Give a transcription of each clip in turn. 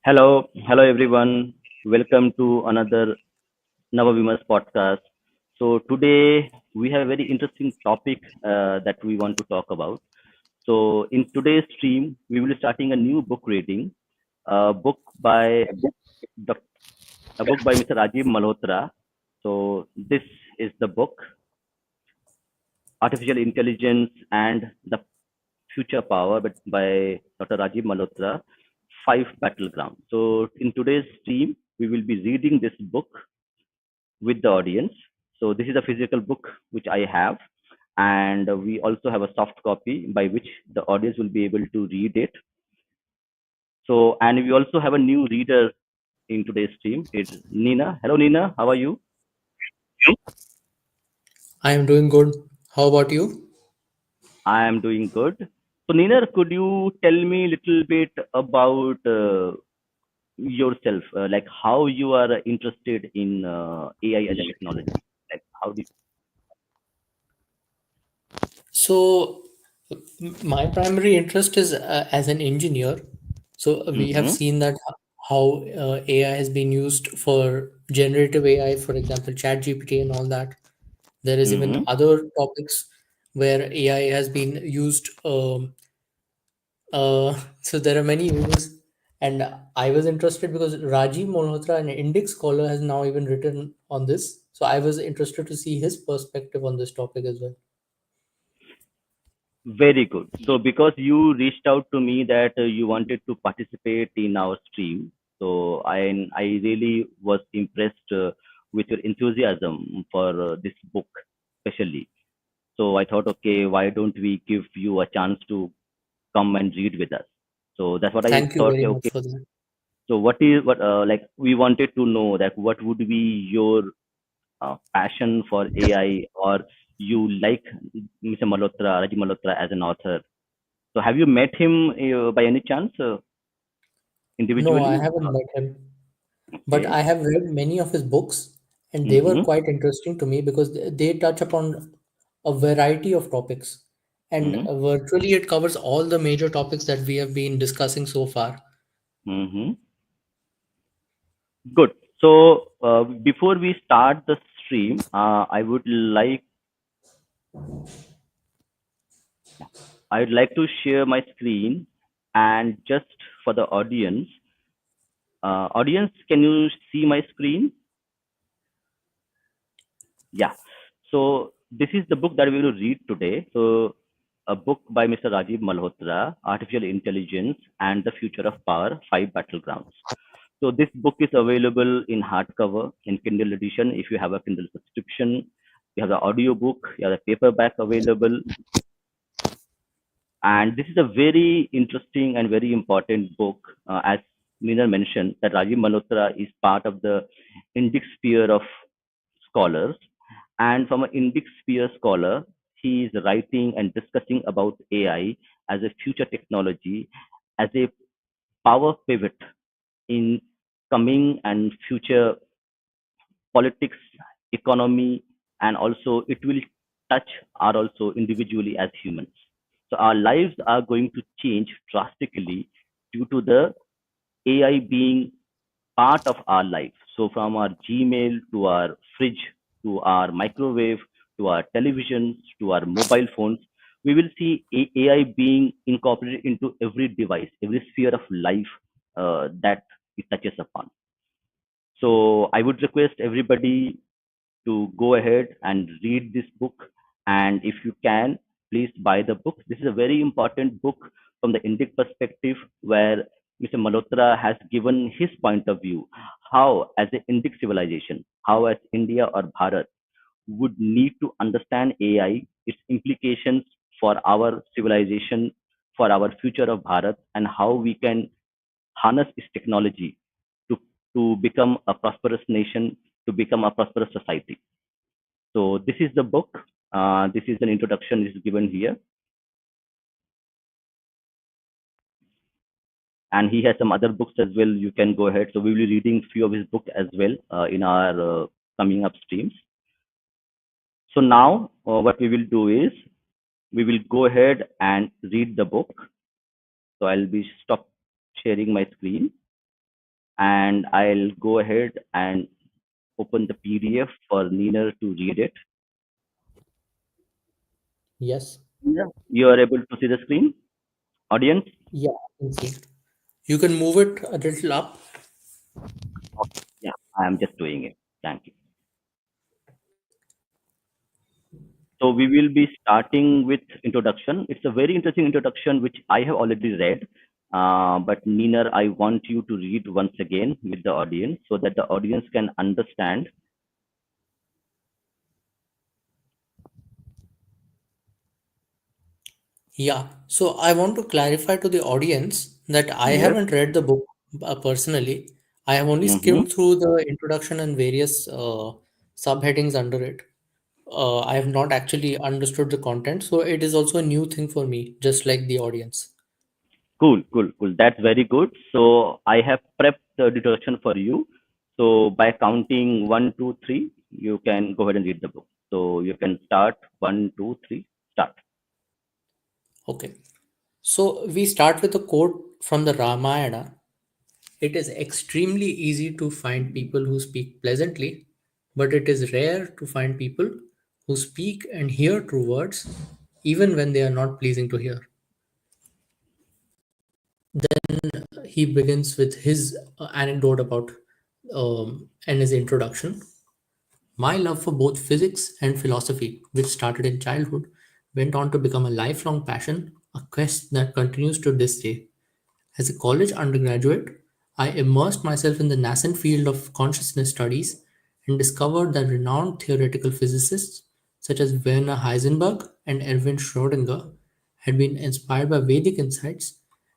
Hello everyone. Welcome to another Navavimas podcast. So today we have a very interesting topic that we want to talk about. So in today's stream, we will be starting a new book reading, a book by Doc- a book by Mr. Rajiv Malhotra. So this is the book, Artificial Intelligence and the Future Power, but by Dr. Rajiv Malhotra, Five Battlegrounds. So in today's stream, we will be reading this book with the audience. So this is a physical book which I have, and we also have a soft copy by which the audience will be able to read it. So, and we also have a new reader in today's stream. It's Nina. Hello, Nina. How are you? I am doing good. How about you? I am doing good. So, Nina, could you tell me a little bit about yourself, like how you are interested in AI as a technology? Like, how did? So, my primary interest is as an engineer. So, we have Mm-hmm, seen that how AI has been used for generative AI, for example, ChatGPT and all that. There is even mm-hmm. other topics where AI has been used. So there are many uses, and I was interested because Rajiv Malhotra, an Indic scholar, has now even written on this. So I was interested to see his perspective on this topic as well. Very good. So because you reached out to me that you wanted to participate in our stream, so I really was impressed with your enthusiasm for this book, especially. So I thought, okay, why don't we give you a chance to come and read with us? So that's what I Thank you thought. very much Okay, for that. so what is what like we wanted to know that what would be your passion for AI, or you like Mr. Malhotra, Raji Malhotra as an author. So have you met him by any chance No, I individually? haven't met him, but Okay. I have read many of his books, and they were Mm-hmm. quite interesting to me because they touch upon a variety of topics, and Mm-hmm. virtually it covers all the major topics that we have been discussing so far. Mm-hmm. Good. So before we start the stream, I'd like to share my screen, and just for the audience, can you see my screen? Yeah. So this is the book that we will read today. So a book by Mr. Rajiv Malhotra, Artificial Intelligence and the Future of Power, Five Battlegrounds. So this book is available in hardcover, in Kindle edition. If you have a Kindle subscription, you have the audio book, you have the paperback available. And this is a very interesting and very important book. As Nina mentioned, that Rajiv Malhotra is part of the Indic sphere of scholars. And from an Indic sphere scholar, he is writing and discussing about AI as a future technology, as a power pivot in coming and future politics, economy, and also it will touch our also individually as humans. So our lives are going to change drastically due to the AI being part of our life. So from our Gmail to our fridge to our microwave to our televisions to our mobile phones, we will see AI being incorporated into every device, every sphere of life that it touches upon. So I would request everybody to go ahead and read this book. And if you can, please buy the book. This is a very important book from the Indic perspective, where Mr. Malhotra has given his point of view, how, as an Indic civilization, how, as India or Bharat, would need to understand AI, its implications for our civilization, for our future of Bharat, and how we can harness its technology to, to become a prosperous nation, to become a prosperous society. So this is the book. This is an introduction is given here, and he has some other books as well. You can go ahead. So we will be reading few of his books as well in our coming up streams. So now what we will do is we will go ahead and read the book. So I'll be stop sharing my screen. and I'll go ahead and open the PDF for Nina to read it. Yes. Yeah. You are able to see the screen, audience? Yeah, I can see. You can move it a little up. Okay. Yeah, I am just doing it. Thank you. So we will be starting with introduction. It's a very interesting introduction which I have already read. But Nina, I want you to read once again with the audience so that the audience can understand. Yeah. So I want to clarify to the audience that I Yes. haven't read the book personally. I have only Mm-hmm. skimmed through the introduction and various subheadings under it. I have not actually understood the content, so it is also a new thing for me, just like the audience. Cool, cool, cool. That's very good. So I have prepped the introduction for you. So by counting one, two, three, you can go ahead and read the book. So you can start one, two, three, start. Okay. So we start with a quote from the Ramayana. It is extremely easy to find people who speak pleasantly, but it is rare to find people who speak and hear true words, even when they are not pleasing to hear. He begins with his anecdote about and his introduction. My love for both physics and philosophy, which started in childhood, went on to become a lifelong passion, a quest that continues to this day. As a college undergraduate, I immersed myself in the nascent field of consciousness studies and discovered that renowned theoretical physicists such as Werner Heisenberg and Erwin Schrödinger had been inspired by Vedic insights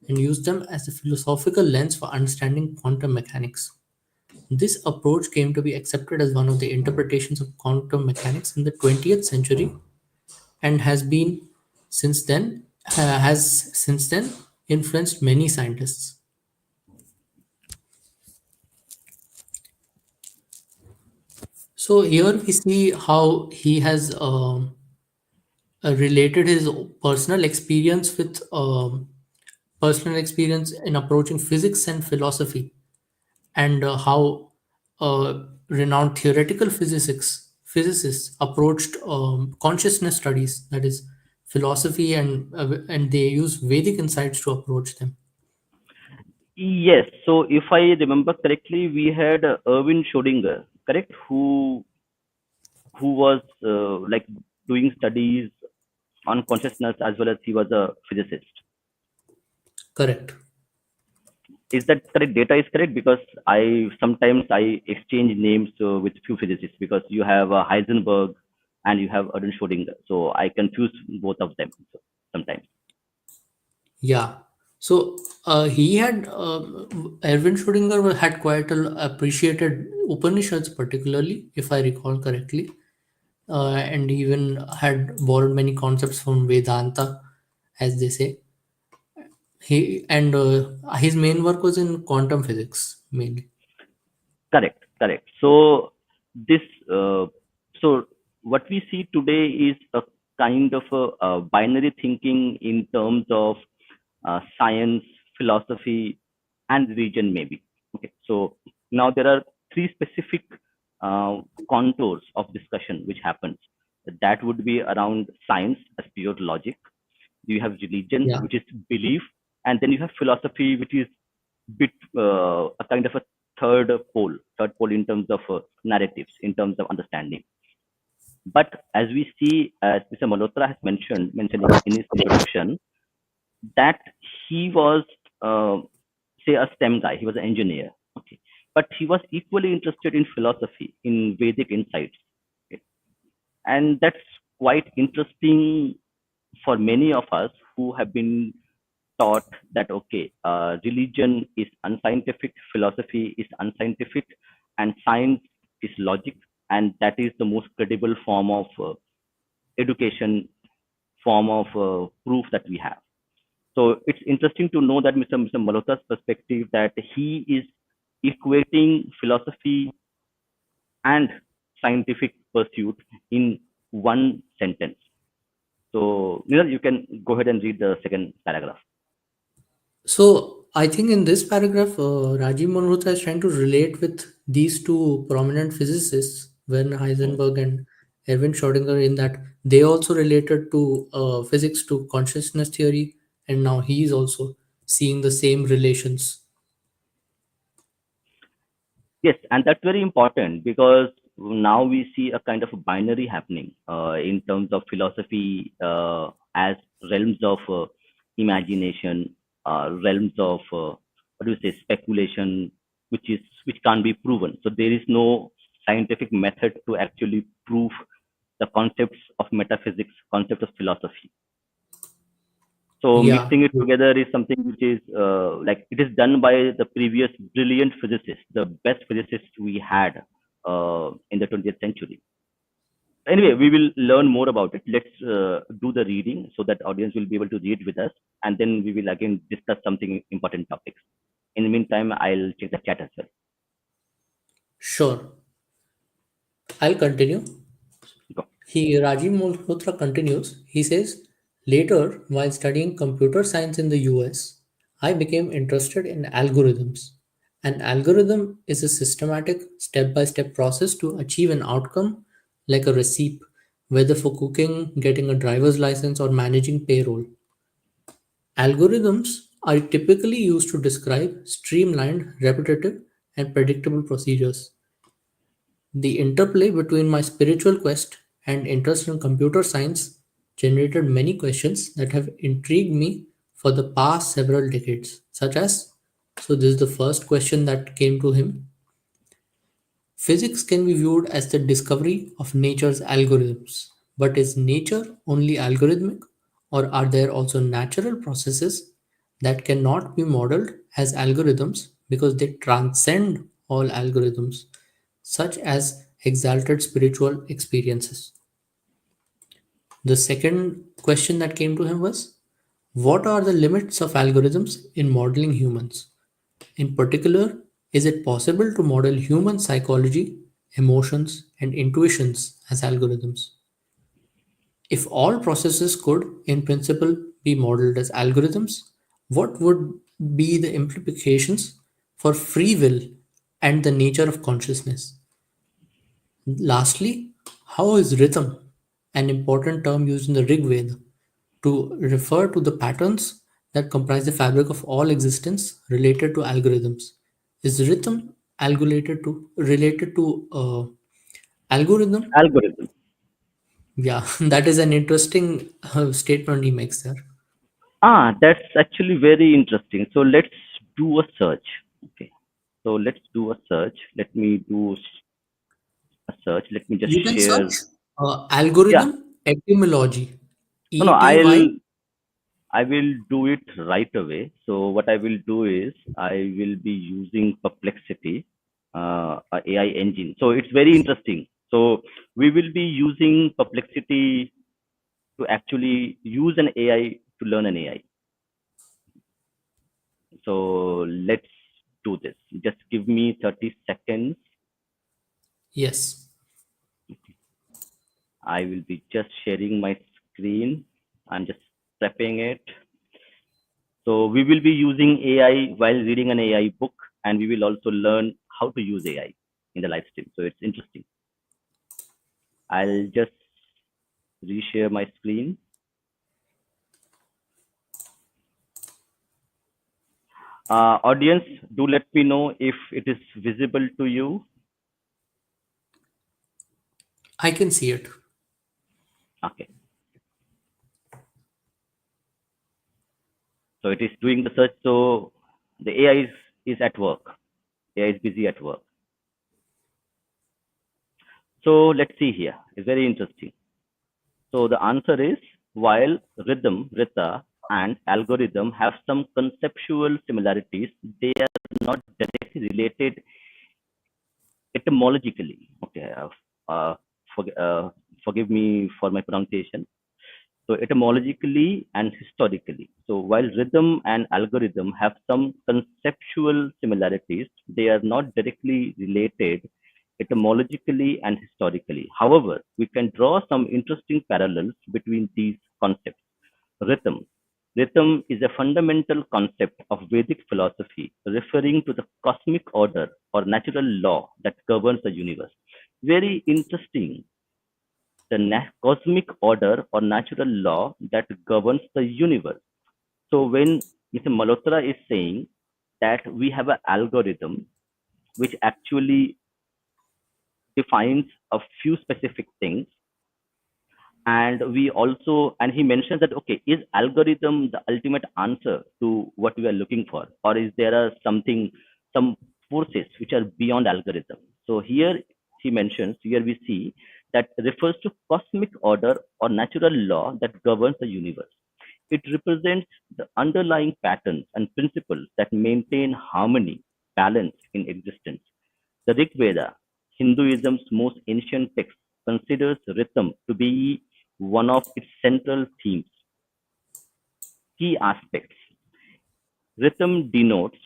and used them as a philosophical lens for understanding quantum mechanics. This approach came to be accepted as one of the interpretations of quantum mechanics in the 20th century and has since then influenced many scientists. So here we see how he has related his personal experience in approaching physics and philosophy, and how renowned theoretical physicists approached consciousness studies, that is philosophy, and they use Vedic insights to approach them. Yes. So if I remember correctly, we had Erwin Schrödinger, correct, who was like doing studies on consciousness as well as he was a physicist. Correct. Is that correct? Data is correct because I sometimes I exchange names with few physicists because you have Heisenberg and you have Erwin Schrödinger, so I confuse both of them sometimes. Yeah. So he had Erwin Schrödinger had quite appreciated Upanishads, particularly, if I recall correctly, and he even had borrowed many concepts from Vedanta, as they say. His main work was in quantum physics mainly. Correct, correct. So this, so what we see today is a kind of a binary thinking in terms of science, philosophy, and religion, maybe. Okay. So now there are three specific uh, contours of discussion which happens. That would be around science as pure logic. You have religion, Yeah. which is belief, and then you have philosophy, which is bit a kind of a third pole in terms of narratives, in terms of understanding. But as we see, as Mr. Malhotra has mentioning in his introduction, that he was, uh, say, a STEM guy. He was an engineer. Okay, but he was equally interested in philosophy, in Vedic insights, okay? And that's quite interesting for many of us who have been taught that okay, religion is unscientific, philosophy is unscientific, and science is logic, and that is the most credible form of education, form of proof that we have. So it's interesting to know that Mr. Malhotra's perspective that he is equating philosophy and scientific pursuit in one sentence. So, Niraj, you can go ahead and read the second paragraph. So I think in this paragraph, Rajiv Malhotra is trying to relate with these two prominent physicists, Werner Hmm. Heisenberg and Erwin Schrödinger, in that they also related to physics to consciousness theory, and now he is also seeing the same relations. Yes, and that's very important because now we see a kind of a binary happening in terms of philosophy as realms of imagination, realms of what do you say, speculation, which can't be proven. So there is no scientific method to actually prove the concepts of metaphysics, concept of philosophy. So Yeah, mixing it together is something which is like it is done by the previous brilliant physicists, the best physicists we had in the 20th century. Anyway, we will learn more about it. Let's do the reading so that audience will be able to read with us, and then we will again discuss something important topics. In the meantime, I'll check the chat as well. sure. I'll continue. Go. Rajiv Malhotra continues. He says, later, while studying computer science in the US, I became interested in algorithms. An algorithm is a systematic, step by step process to achieve an outcome like a recipe, whether for cooking, getting a driver's license, or managing payroll. Algorithms are typically used to describe streamlined, repetitive, and predictable procedures. The interplay between my spiritual quest and interest in computer science generated many questions that have intrigued me for the past several decades, such as, so this is the first question that came to him. Physics can be viewed as the discovery of nature's algorithms, but is nature only algorithmic, or are there also natural processes that cannot be modeled as algorithms because they transcend all algorithms, such as exalted spiritual experiences? The second question that came to him was, what are the limits of algorithms in modeling humans? In particular, is it possible to model human psychology, emotions, and intuitions as algorithms? If all processes could, in principle, be modeled as algorithms, what would be the implications for free will and the nature of consciousness? Lastly, how is rhythm, an important term used in the Rig Veda, to refer to the patterns that comprise the fabric of all existence related to algorithms? Is rhythm related to algorithm? Algorithm. Yeah, that is an interesting statement he makes there. Ah, that's actually very interesting. So let's do a search. Okay. So let's do a search. Let me do a search. Let me just You can share. search Yeah. algorithm etymology. No, no, ETY. I will do it right away. So what I will do is I will be using Perplexity, a AI engine. So it's very interesting. So we will be using Perplexity to actually use an AI to learn an AI. So let's do this. Just give me 30 seconds. Yes, I will be just sharing my screen. I'm just prepping it. So we will be using AI while reading an AI book, and we will also learn how to use AI in the live stream. So it's interesting. I'll just reshare my screen. Audience, do let me know if it is visible to you. I can see it. Okay. So it is doing the search. So the AI is at work. AI is busy at work. So let's see here. It's very interesting. So the answer is while rhythm, Rita, and algorithm have some conceptual similarities, they are not directly related etymologically. Okay, for, forgive me for my pronunciation. So etymologically and historically. So while rhythm and algorithm have some conceptual similarities, they are not directly related etymologically and historically. However, we can draw some interesting parallels between these concepts. Rhythm. Rhythm is a fundamental concept of Vedic philosophy referring to the cosmic order or natural law that governs the universe. Very interesting, the cosmic order or natural law that governs the universe. So when Mr. Malhotra is saying that we have an algorithm which actually defines a few specific things, and we also, and he mentions that, okay, is algorithm the ultimate answer to what we are looking for, or is there a something, some forces which are beyond algorithm? So here he mentions, here we see that refers to cosmic order or natural law that governs the universe. It represents the underlying patterns and principles that maintain harmony, balance in existence. The Rig Veda, Hinduism's most ancient text, considers rhythm to be one of its central themes. Key aspects. Rhythm denotes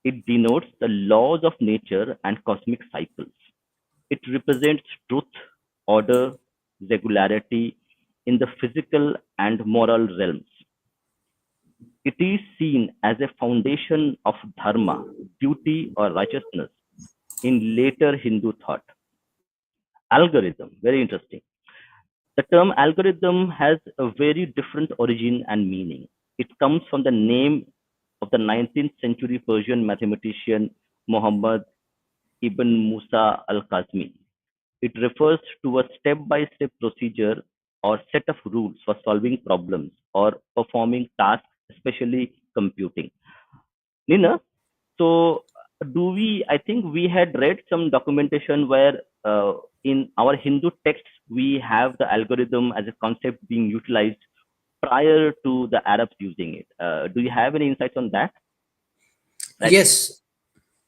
the laws of nature and cosmic cycles. It represents truth, order, regularity in the physical and moral realms. It is seen as a foundation of dharma, duty, or righteousness in later Hindu thought. Algorithm, very interesting. The term algorithm has a very different origin and meaning. It comes from the name of the 19th century Persian mathematician Muhammad ibn Musa al-Kazmi. It refers to a step-by-step procedure or set of rules for solving problems or performing tasks, especially computing. Nina, so do we, I think we had read some documentation where in our Hindu texts, we have the algorithm as a concept being utilized prior to the Arabs using it. Do you have any insights on that? That Yes,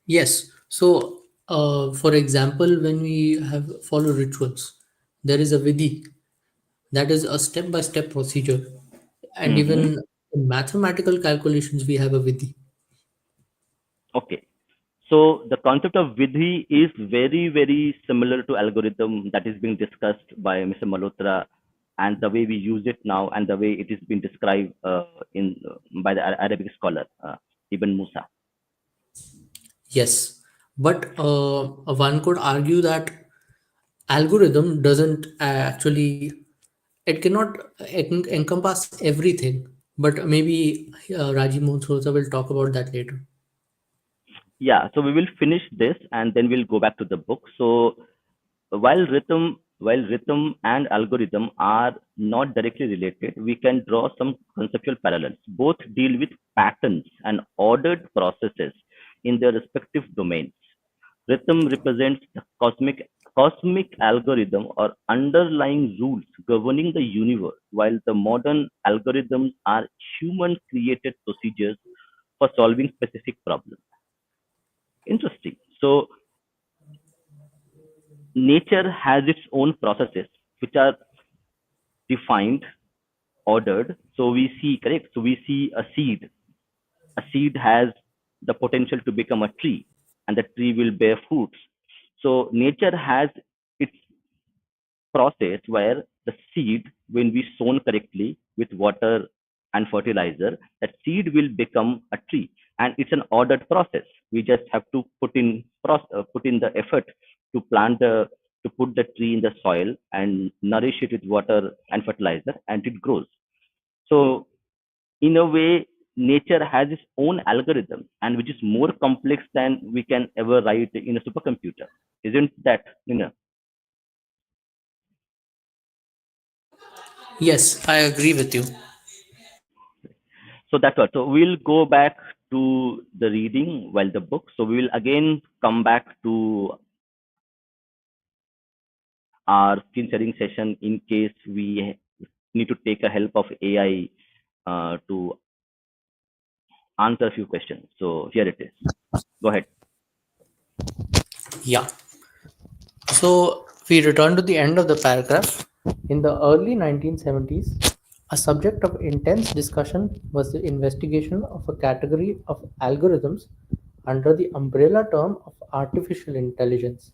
yes. So, for example, when we have follow rituals, there is a vidhi, that is a step-by-step procedure, and hmm. even in mathematical calculations, we have a vidhi. Okay. So the concept of vidhi is very, very similar to algorithm that is being discussed by Mr. Malhotra, and the way we use it now, and the way it is being described in by the Arabic scholar Ibn Musa. Yes, but one could argue that algorithm doesn't actually, it cannot encompass everything. But maybe Rajiv Malhotra will talk about that later. Yeah, so we will finish this and then we'll go back to the book. So while rhythm and algorithm are not directly related, we can draw some conceptual parallels. Both deal with patterns and ordered processes in their respective domains. Rhythm represents the cosmic algorithm or underlying rules governing the universe, while the modern algorithms are human created procedures for solving specific problems. Interesting. So nature has its own processes which are defined, ordered. So we see, correct? So we see a seed. A seed has the potential to become a tree, and the tree will bear fruits. So nature has its process where the seed, when we sown correctly with water and fertilizer, that seed will become a tree, and it's an ordered process. We just have to put in the effort to put the tree in the soil and nourish it with water and fertilizer, and it grows. So in a way, nature has its own algorithm, and which is more complex than we can ever write in a supercomputer. Isn't that, Yes, I agree with you. So that's what. So we'll go back to the reading while the book. So we will again come back to our screen sharing session in case we need to take a help of AI to answer a few questions. So here it is. Go ahead. Yeah. So we return to the end of the paragraph. In the early 1970s, a subject of intense discussion was the investigation of a category of algorithms under the umbrella term of artificial intelligence,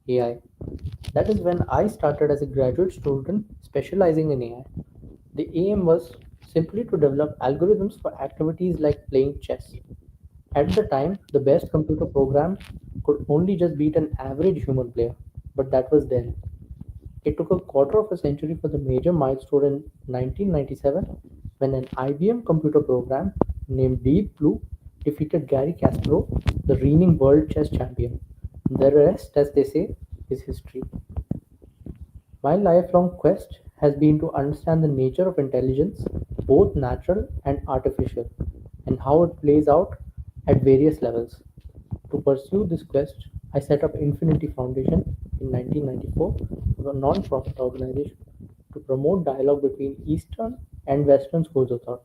AI. That is when I started as a graduate student specializing in AI. The aim was simply to develop algorithms for activities like playing chess. At the time, the best computer program could only just beat an average human player, but that was then. It took a quarter of a century for the major milestone in 1997 when an IBM computer program named Deep Blue defeated Gary Kasparov, the reigning world chess champion. The rest, as they say, is history. My lifelong quest has been to understand the nature of intelligence, both natural and artificial, and how it plays out at various levels. To pursue this quest, I set up Infinity Foundation in 1994, a non-profit organization to promote dialogue between Eastern and Western schools of thought.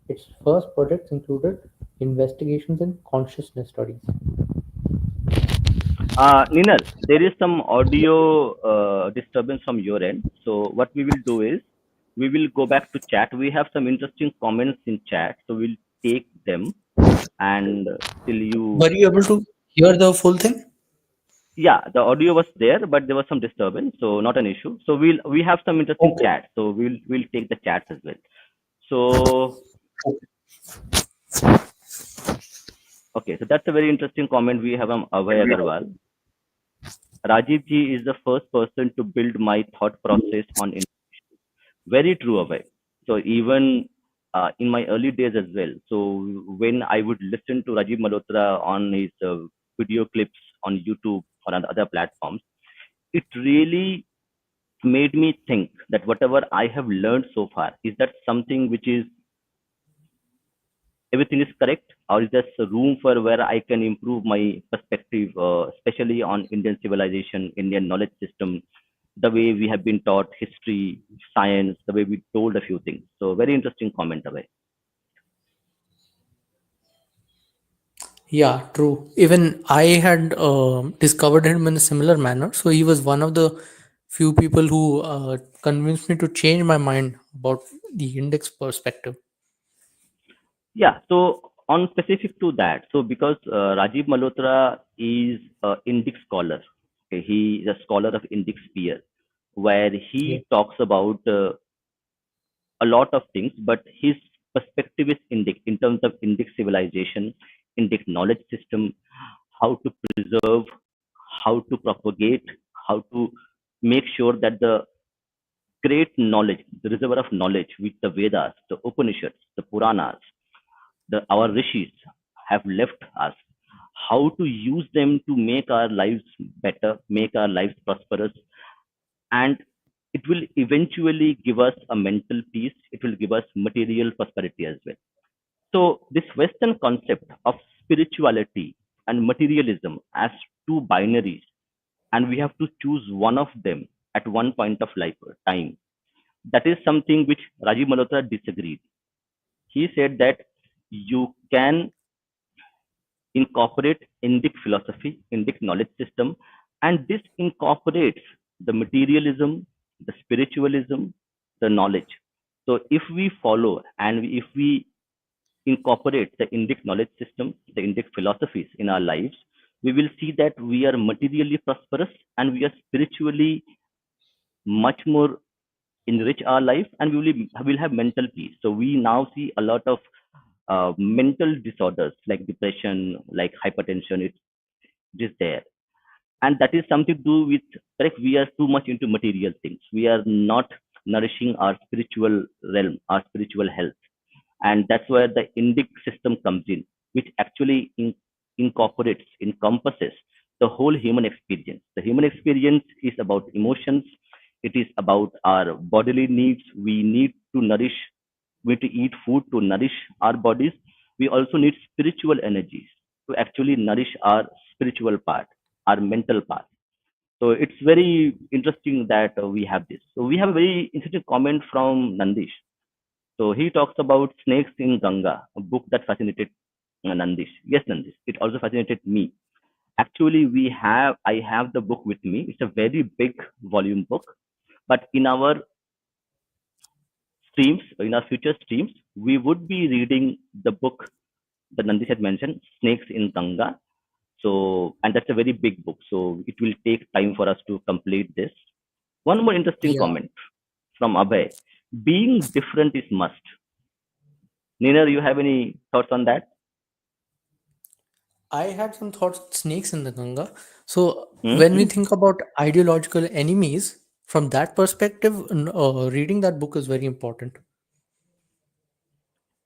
Its first projects included investigations in consciousness studies. Ninal, there is some audio disturbance from your end. So what we will do is we will go back to chat. We have some interesting comments in chat, so we'll take them and till you. Were you able to hear the full thing? Yeah, the audio was there, but there was some disturbance, so not an issue. So we have some interesting Okay. chat, so we'll take the chats as well. So okay, so that's a very interesting comment we have from Abhay Agarwal. Rajiv ji is the first person to build my thought process on very true, Abhay. So even in my early days as well. So when I would listen to Rajiv Malhotra on his video clips on YouTube or on other platforms, it really made me think that whatever I have learned so far, is that something which is everything is correct, or is there a room for where I can improve my perspective, especially on Indian civilization, Indian knowledge system, the way we have been taught history, science, the way we told a few things. So very interesting comment, away. Yeah, true. Even I had discovered him in a similar manner. So he was one of the few people who convinced me to change my mind about the index perspective. Yeah. So on specific to that, so because Rajiv Malhotra is an Indic scholar, okay, he is a scholar of Indic sphere, where Yeah. he talks about a lot of things, but his perspective is Indic in terms of Indic civilization, Indic knowledge system, how to preserve, how to propagate, how to make sure that the great knowledge, the reservoir of knowledge, with the Vedas, the Upanishads, the Puranas, our rishis have left us, how to use them to make our lives better, make our lives prosperous, and it will eventually give us a mental peace. It will give us material prosperity as well. So, this Western concept of spirituality and materialism as two binaries, and we have to choose one of them at one point of life or time. That is something which Rajiv Malhotra disagreed. He said that you can incorporate Indic philosophy, Indic knowledge system, and this incorporates the materialism, the spiritualism, the knowledge. So if we follow and if we incorporate the Indic knowledge system, the Indic philosophies in our lives, we will see that we are materially prosperous and we are spiritually much more enrich our life, and we will have mental peace. So we now see a lot of mental disorders like depression, like hypertension. It is there, and that is something to do with, correct, we are too much into material things. We are not nourishing our spiritual realm, our spiritual health, and that's where the Indic system comes in, which actually encompasses the whole human experience. The human experience is about emotions. It is about our bodily needs. We need to nourish. We need to eat food to nourish our bodies. We also need spiritual energies to actually nourish our spiritual part, our mental part. So it's very interesting that we have this. So we have a very interesting comment from Nandish. So he talks about snakes in Ganga, a book that fascinated Nandish. Yes, Nandish, it also fascinated me. Actually, I have the book with me. It's a very big volume book. But in our streams, in our future streams, we would be reading the book that Nandish had mentioned, Snakes in Ganga. So, and that's a very big book. So it will take time for us to complete this. One more interesting Yeah. comment from Abhay. Being different is must. Nina, you have any thoughts on that? I had some thoughts on snakes in the Ganga. So when we Hmm. think about ideological enemies, from that perspective, reading that book is very important.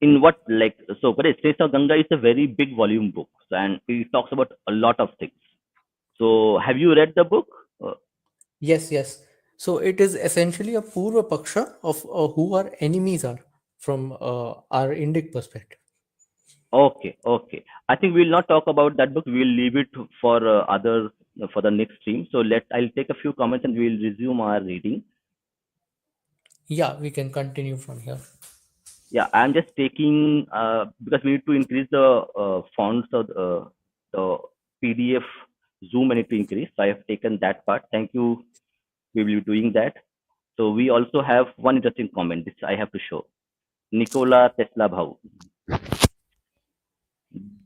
In what, like, so but States of Ganga is a very big volume book, and it talks about a lot of things. So have you read the book? Uh, Yes, yes. So it is essentially a Purva Paksha of who our enemies are from our Indic perspective. okay, okay. I think we'll not talk about that book. We'll leave it for other for the next stream. So I'll take a few comments and we'll resume our reading. Yeah, we can continue from here. Yeah, I'm just taking because we need to increase the fonts of the PDF zoom. I need to increase. So I have taken that part. Thank you. We will be doing that. So we also have one interesting comment. This I have to show. Nikola Tesla Bhau.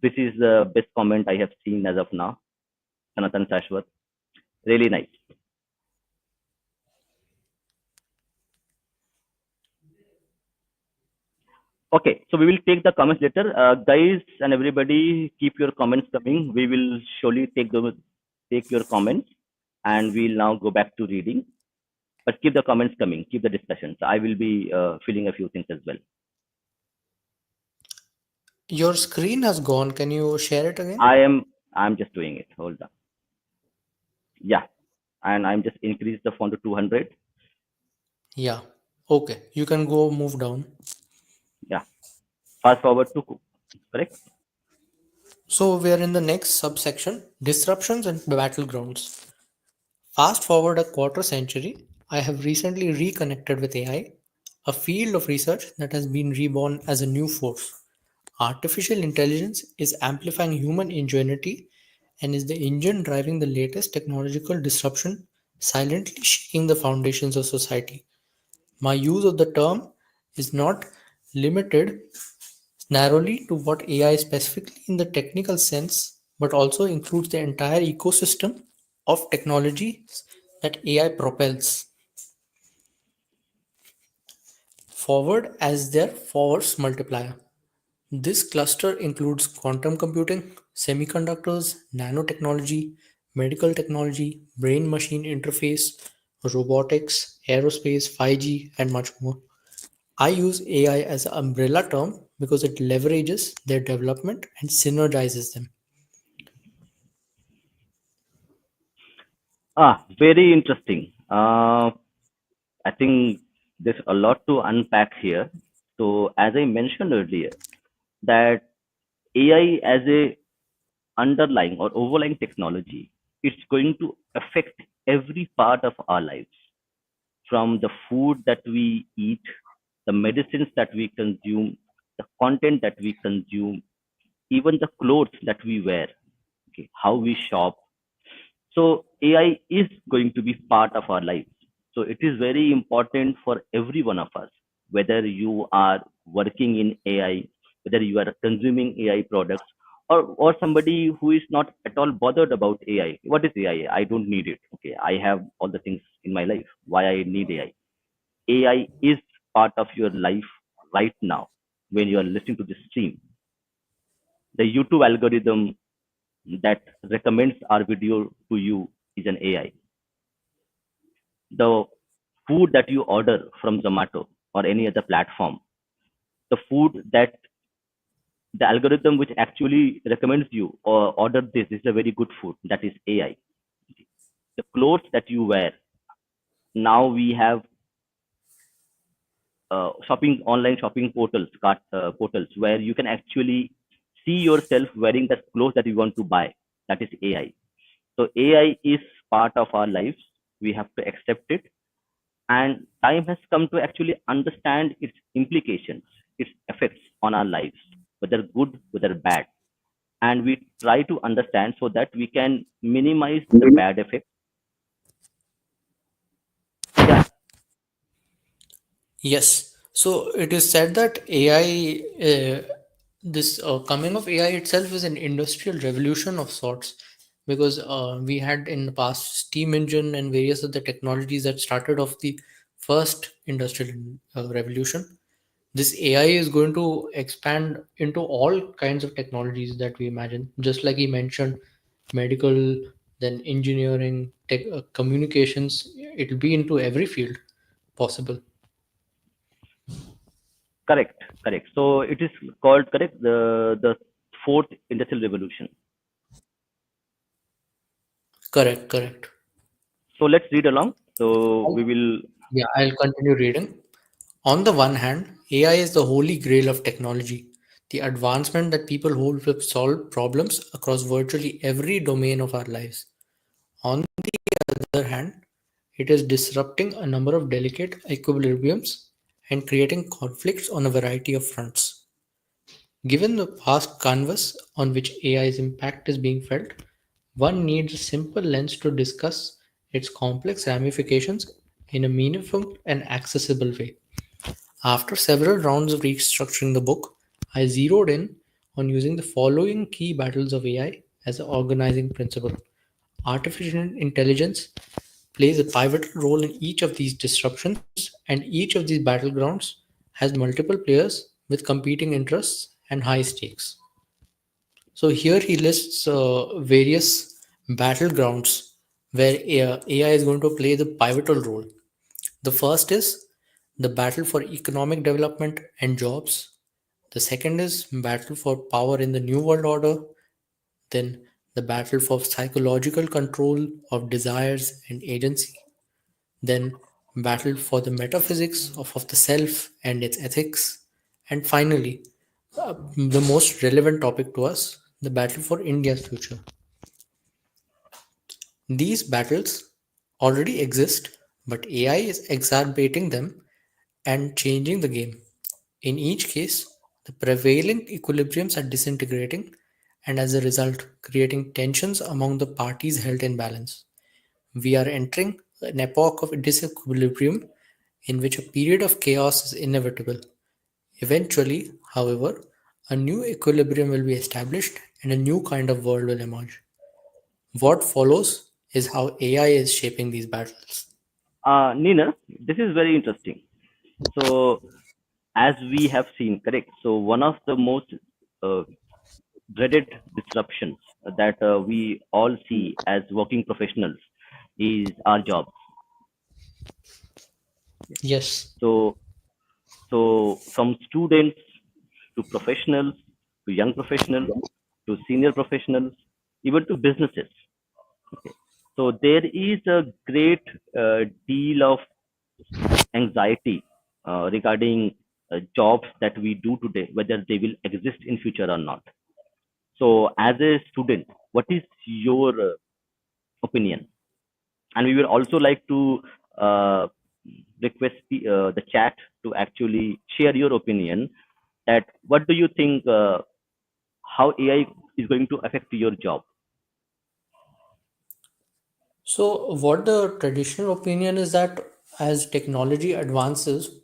This is the best comment I have seen as of now. Sanatan Shashwat. Really nice. Okay, so we will take the comments later. Guys and everybody, keep your comments coming. We will surely take your comments, and we'll now go back to reading. But keep the comments coming. Keep the discussions. I will be filling a few things as well. Your screen has gone. Can you share it again? I'm just doing it. Hold on. Yeah, and I'm just increased the font to 200. Yeah. Okay. You can go move down. Yeah, fast forward to correct. So we are in the next subsection, disruptions and battlegrounds. Fast forward a quarter century, I have recently reconnected with AI, a field of research that has been reborn as a new force. Artificial intelligence is amplifying human ingenuity and is the engine driving the latest technological disruption, silently shaking the foundations of society. My use of the term is not limited narrowly to what AI is specifically in the technical sense, but also includes the entire ecosystem of technologies that AI propels forward as their force multiplier. This cluster includes quantum computing, semiconductors, nanotechnology, medical technology, brain machine interface, robotics, aerospace, 5G, and much more. I use AI as an umbrella term because it leverages their development and synergizes them. Very interesting. I think there's a lot to unpack here. So as I mentioned earlier, that AI as a underlying or overlying technology, it's going to affect every part of our lives, from the food that we eat, the medicines that we consume, the content that we consume, even the clothes that we wear, okay, how we shop. So AI is going to be part of our lives. So it is very important for every one of us, whether you are working in AI, whether you are consuming AI products, or somebody who is not at all bothered about AI. What is AI? I don't need it. Okay, I have all the things in my life. Why I need AI? AI is part of your life right now when you are listening to this stream. The YouTube algorithm that recommends our video to you is an AI. The food that you order from Zomato or any other platform, the food that the algorithm which actually recommends you or order this is a very good food, that is AI. The clothes that you wear, now we have shopping online shopping portals, cart portals where you can actually see yourself wearing the clothes that you want to buy. That is AI. So AI is part of our lives. We have to accept it, and time has come to actually understand its implications, its effects on our lives, whether good, whether bad. And we try to understand so that we can minimize the bad effects. Yeah. Yes. So it is said that AI, this coming of AI itself is an industrial revolution of sorts, because we had in the past steam engine and various other technologies that started off the first industrial revolution. This AI is going to expand into all kinds of technologies that we imagine. Just like he mentioned, medical, then engineering, communications. It'll be into every field possible. Correct, correct. So it is called, correct, the fourth industrial revolution. Correct, correct. So let's read along. So we I'll- will. Yeah, I'll continue reading. On the one hand, AI is the holy grail of technology, the advancement that people hold to solve problems across virtually every domain of our lives. On the other hand, it is disrupting a number of delicate equilibriums and creating conflicts on a variety of fronts. Given the vast canvas on which AI's impact is being felt, one needs a simple lens to discuss its complex ramifications in a meaningful and accessible way. After several rounds of restructuring the book, I zeroed in on using the following key battles of AI as an organizing principle. Artificial intelligence plays a pivotal role in each of these disruptions, and each of these battlegrounds has multiple players with competing interests and high stakes. So here he lists various battlegrounds where AI is going to play the pivotal role. The first is the battle for economic development and jobs. The second is battle for power in the new world order. Then the battle for psychological control of desires and agency. Then battle for the metaphysics of the self and its ethics. And finally, the most relevant topic to us, the battle for India's future. These battles already exist, but AI is exacerbating them and changing the game. In each case, the prevailing equilibriums are disintegrating and as a result, creating tensions among the parties held in balance. We are entering an epoch of disequilibrium in which a period of chaos is inevitable. Eventually, however, a new equilibrium will be established and a new kind of world will emerge. What follows is how AI is shaping these battles. Nina, this is very interesting. So as we have seen, correct. So one of the most uh, dreaded disruptions that we all see as working professionals is our jobs. Yes. So from students to professionals to young professionals to senior professionals, even to businesses. Okay. So there is a great deal of anxiety regarding jobs that we do today, whether they will exist in future or not. So as a student, what is your opinion? And we will also like to uh, request the chat to actually share your opinion that what do you think how AI is going to affect your job. So, what the traditional opinion is that as technology advances,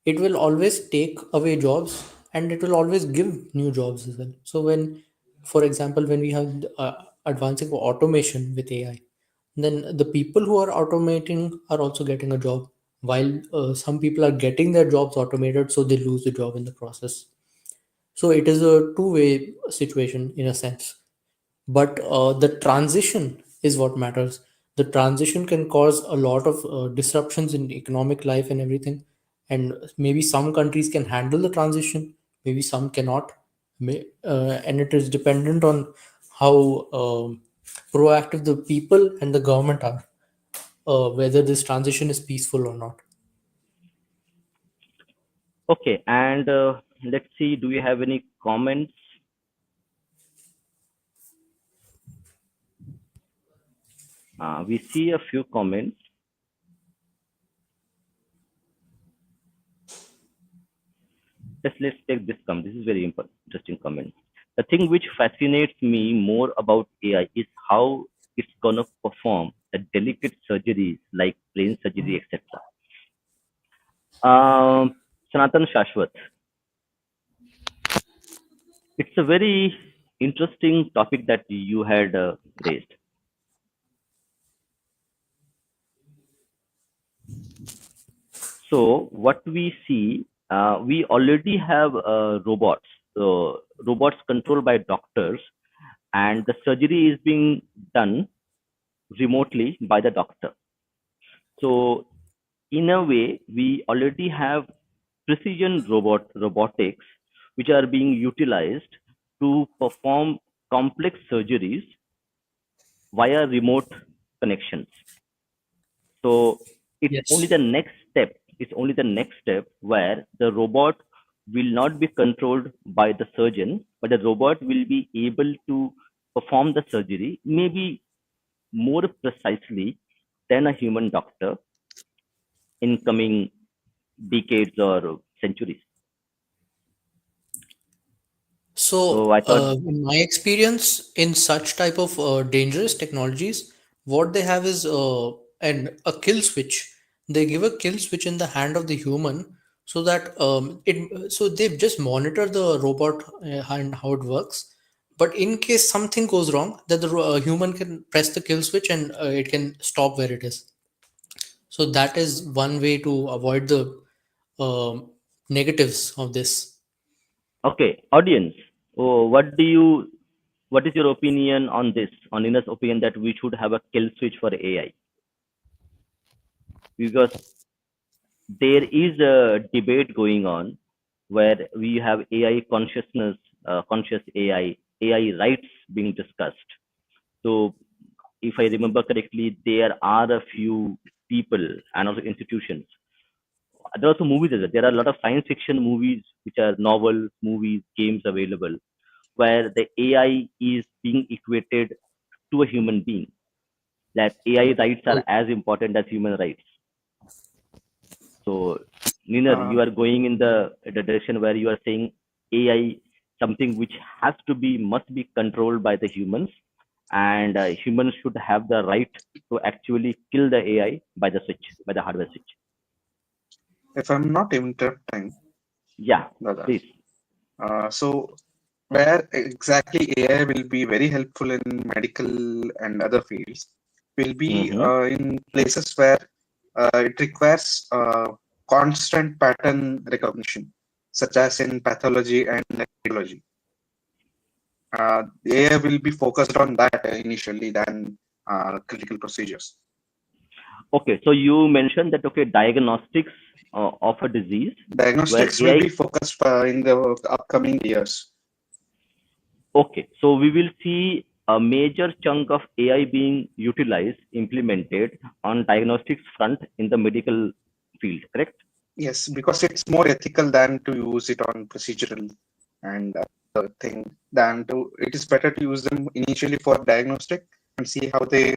it will always take away jobs and it will always give new jobs as well. So, for example, when we have advancing automation with AI, then the people who are automating are also getting a job, while some people are getting their jobs automated, so they lose the job in the process. So, it is a two-way situation in a sense, but the transition is what matters. The transition can cause a lot of disruptions in economic life and everything, and maybe some countries can handle the transition, maybe some cannot. And it is dependent on how proactive the people and the government are, whether this transition is peaceful or not. Okay, and let's see, do you have any comments? We see a few comments. Let's take this comment. This is very interesting comment. The thing which fascinates me more about AI is how it's gonna perform the delicate surgeries like brain surgery, etc. Sanatan Shashwat, it's a very interesting topic that you had raised. So what we see. we already have robots, robots controlled by doctors, and the surgery is being done remotely by the doctor. So in a way, we already have precision robotics which are being utilized to perform complex surgeries via remote connections. So it's only the Yes. next step. It's only the next step where the robot will not be controlled by the surgeon, but the robot will be able to perform the surgery, maybe more precisely than a human doctor in coming decades or centuries. So So, I thought, in my experience, in such type of dangerous technologies, what they have is a kill switch. They give a kill switch in the hand of the human, so that so they've just monitor the robot and how it works. But in case something goes wrong, that the human can press the kill switch and it can stop where it is. So that is one way to avoid the um negatives of this. okay, audience, oh, what is your opinion on this? On Ina's opinion that we should have a kill switch for AI? Because there is a debate going on where we have AI consciousness, conscious AI rights being discussed. So, if I remember correctly, there are a few people and also institutions. There are also movies as well. There are a lot of science fiction movies, which are novel movies, games available, where the AI is being equated to a human being. That AI rights are Oh, as important as human rights. So, Niner, Uh, you are going in the direction where you are saying AI something which has to be must be controlled by the humans, and humans should have the right to actually kill the AI by the switch, by the hardware switch. if I'm not interrupting, Yeah, brother, please. so where exactly AI will be very helpful in medical and other fields will be Mm-hmm. in places where it requires constant pattern recognition, such as in pathology and radiology. AI will be focused on that initially than critical procedures. Okay, so you mentioned that okay, diagnostics of a disease where Diagnostics will AI. be focused in the upcoming years. Okay, so we will see a major chunk of AI being utilized, implemented on diagnostics front in the medical field, correct? Yes, because it's more ethical than to use it on procedural and thing than to. It is better to use them initially for diagnostic and see how they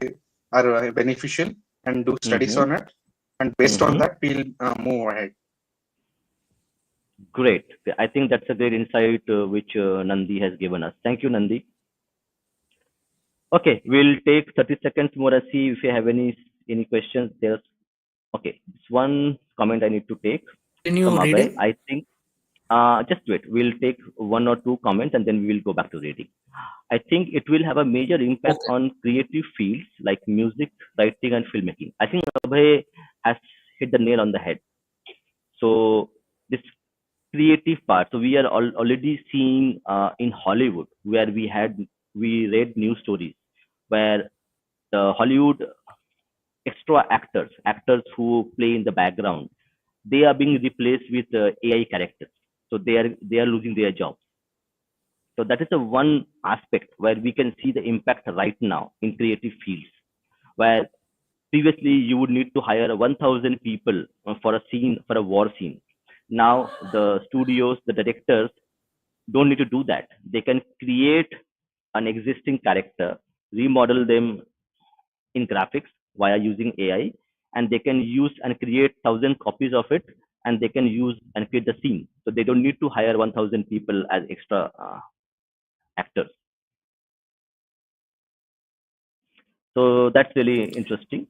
are beneficial and do studies Mm-hmm. on it. And based on Mm-hmm. that, we'll move ahead. Great. I think that's a great insight which Nandi has given us. Thank you, Nandi. Okay, we'll take 30 seconds more and see if you have any questions. There's okay. It's one comment I need to take from continue Abhay. reading. I think just wait. We'll take one or two comments and then we will go back to reading. I think it will have a major impact Okay. on creative fields like music, writing, and filmmaking. I think Abhay has hit the nail on the head. So this creative part. So we are already seeing in Hollywood where we read news stories where the Hollywood extra actors who play in the background, they are being replaced with AI characters. So they are losing their jobs. So that is the one aspect where we can see the impact right now in creative fields, where previously you would need to hire 1,000 people for a scene, for a war scene. Now the studios, the directors don't need to do that. They can create an existing character, remodel them in graphics via using AI, and they can use and create 1,000 copies of it, and they can use and create the scene. So they don't need to hire 1,000 people as extra actors. So that's really interesting.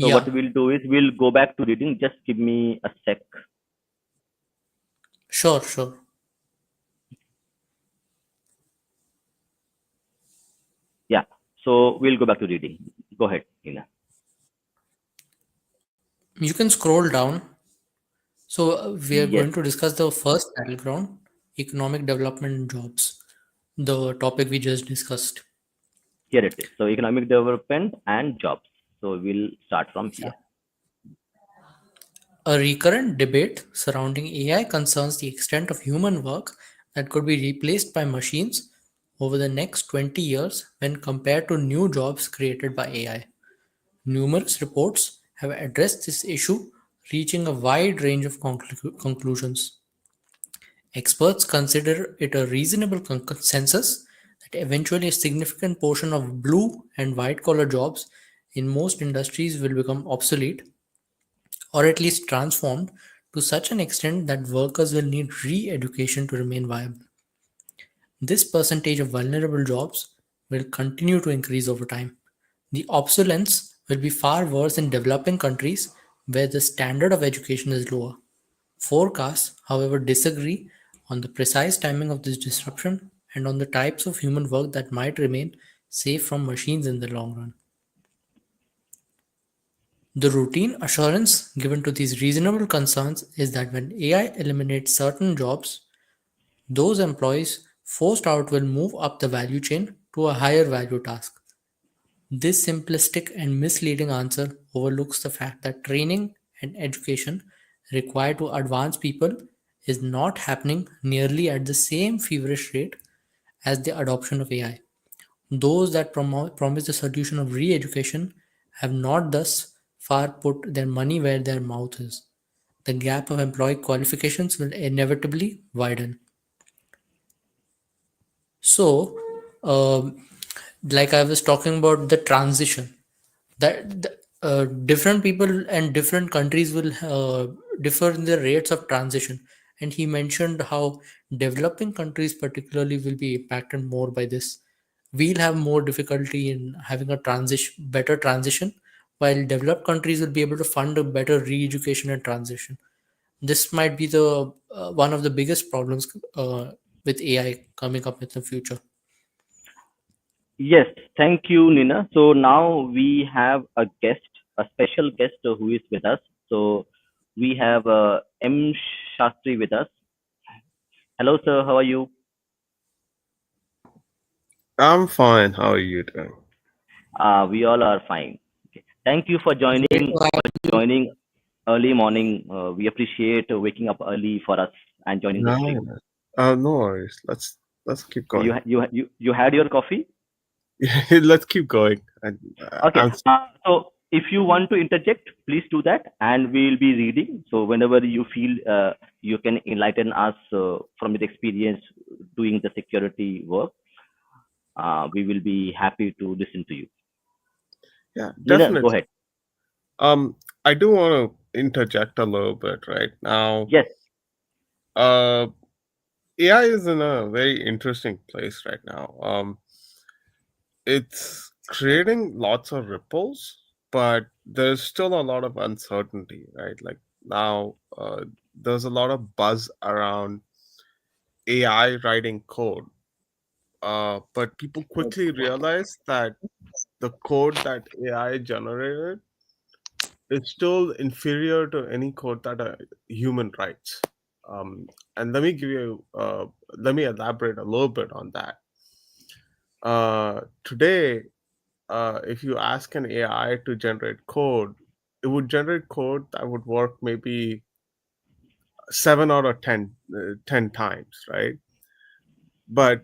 So what Yeah, we'll do is we'll go back to reading. Just give me a sec. sure, sure. Yeah. So we'll go back to reading. Go ahead, Ina. You can scroll down So, we are Yes, going to discuss the first battleground, economic development and jobs, the topic we just discussed. here it is. So economic development and jobs. So we'll start from Yeah. here. A recurrent debate surrounding AI concerns the extent of human work that could be replaced by machines over the next 20 years when compared to new jobs created by AI. Numerous reports have addressed this issue, reaching a wide range of conclusions. Experts consider it a reasonable consensus that eventually a significant portion of blue and white collar jobs in most industries will become obsolete or at least transformed to such an extent that workers will need re education to remain viable. This percentage of vulnerable jobs will continue to increase over time. The obsolescence will be far worse in developing countries where the standard of education is lower. Forecasts, however, disagree on the precise timing of this disruption and on the types of human work that might remain safe from machines in the long run. The routine assurance given to these reasonable concerns is that when AI eliminates certain jobs, those employees forced out will move up the value chain to a higher value task. This simplistic and misleading answer overlooks the fact that training and education required to advance people is not happening nearly at the same feverish rate as the adoption of AI. Those that promise the solution of re education have not thus far put their money where their mouth is. The gap of employee qualifications will inevitably widen. So, like I was talking about the transition, different people and different countries will differ in the rates of transition. And he mentioned how developing countries, particularly, will be impacted more by this. We'll have more difficulty in having a better transition, while developed countries will be able to fund a better re-education and transition. This might be the one of the biggest problems with AI coming up in the future. Yes, thank you, Nina. So now we have a guest, a special guest who is with us. So we have M. Shastri with us. Hello, sir. How are you? I'm fine. How are you doing? We all are fine. Okay. Thank you for Great to have you. joining early morning. We appreciate waking up early for us and joining the stream. Nine. No worries. Let's keep So going. you had your coffee? Let's keep going. Okay. I'm So if you want to interject, please do that, and we'll be reading. So whenever you feel you can enlighten us from your experience doing the security work, we will be happy to listen to you. yeah, Nina, go definitely. ahead. Um, I do want to interject a little bit right now. Yes, Uh, AI is in a very interesting place right now. It's creating lots of ripples, but there's still a lot of uncertainty, right? Like now, there's a lot of buzz around AI writing code. But people quickly realize that the code that AI generated is still inferior to any code that a human writes. And let me elaborate a little bit on that. Today, if you ask an AI to generate code, it would generate code that would work maybe 7 out of 10 times, right? But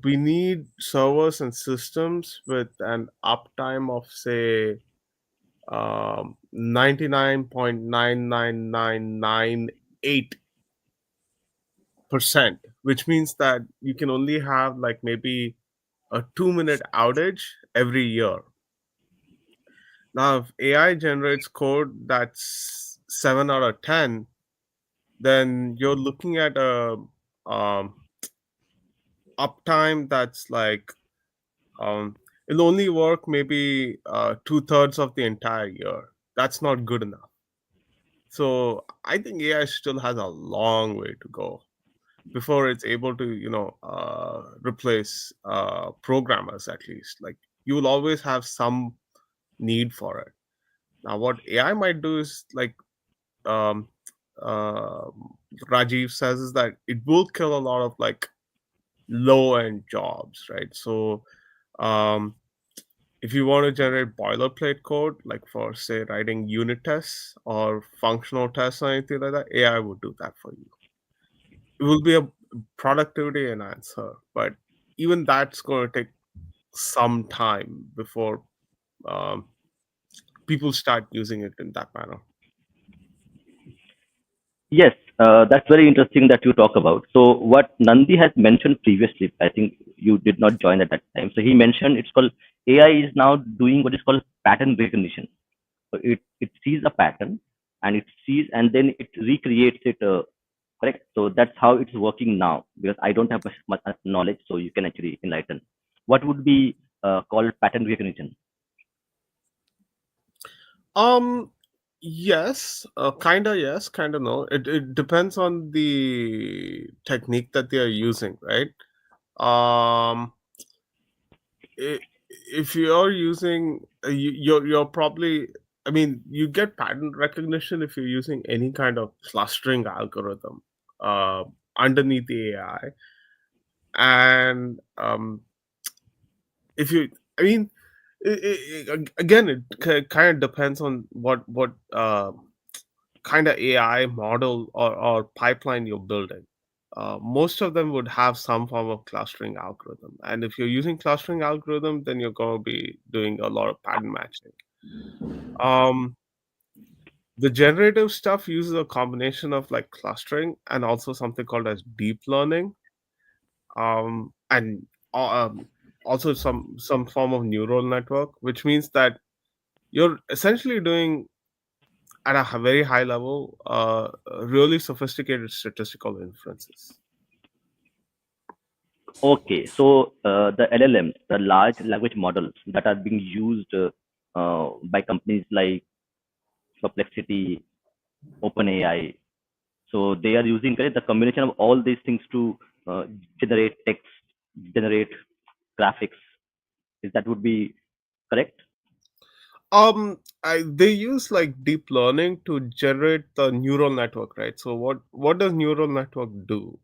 we need servers and systems with an uptime of say 99.99998%, which means that you can only have like maybe a 2 minute outage every year. Now if AI generates code that's 7 out of 10, then you're looking at a um, uptime that's like um, it'll only work maybe 2/3 of the entire year. That's not good enough. So I think AI still has a long way to go before it's able to, replace programmers at least. Like you will always have some need for it. Now, what AI might do is like um, uh, Rajiv says is that it will kill a lot of like low end jobs, right? So um, if you want to generate boilerplate code, like for say writing unit tests or functional tests or anything like that, AI would do that for you. It will be a productivity enhancer, but even that's going to take some time before um, people start using it in that manner. Yes, that's very interesting that you talk about. So what Nandi has mentioned previously, I think you did not join at that time. So he mentioned it's called AI is now doing what is called pattern recognition. So it sees a pattern and it sees and then it recreates it. Correct. So that's how it's working now because I don't have much knowledge. So you can actually enlighten. What would be called pattern recognition? Um, yes, kinda yes, kinda no. It depends on the technique that they are using, right? Um, I if you're using, you're probably, I mean, you get pattern recognition if you're using any kind of clustering algorithm uh, underneath the AI, and if you, I mean, again, it kind of depends on what kind of AI model or pipeline you're building. Most of them would have some form of clustering algorithm, and if you're using clustering algorithm, then you're going to be doing a lot of pattern matching. Um, the generative stuff uses a combination of like clustering and also something called as deep learning, and also some form of neural network, which means that you're essentially doing at a very high level really sophisticated statistical inferences. Okay, so the LLMs, the large language models that are being used by companies like Perplexity, OpenAI, so they are using correct, the combination of all these things to uh, generate text, generate graphics. Is that would be correct? They use like deep learning to generate the neural network, right? So what does neural network do?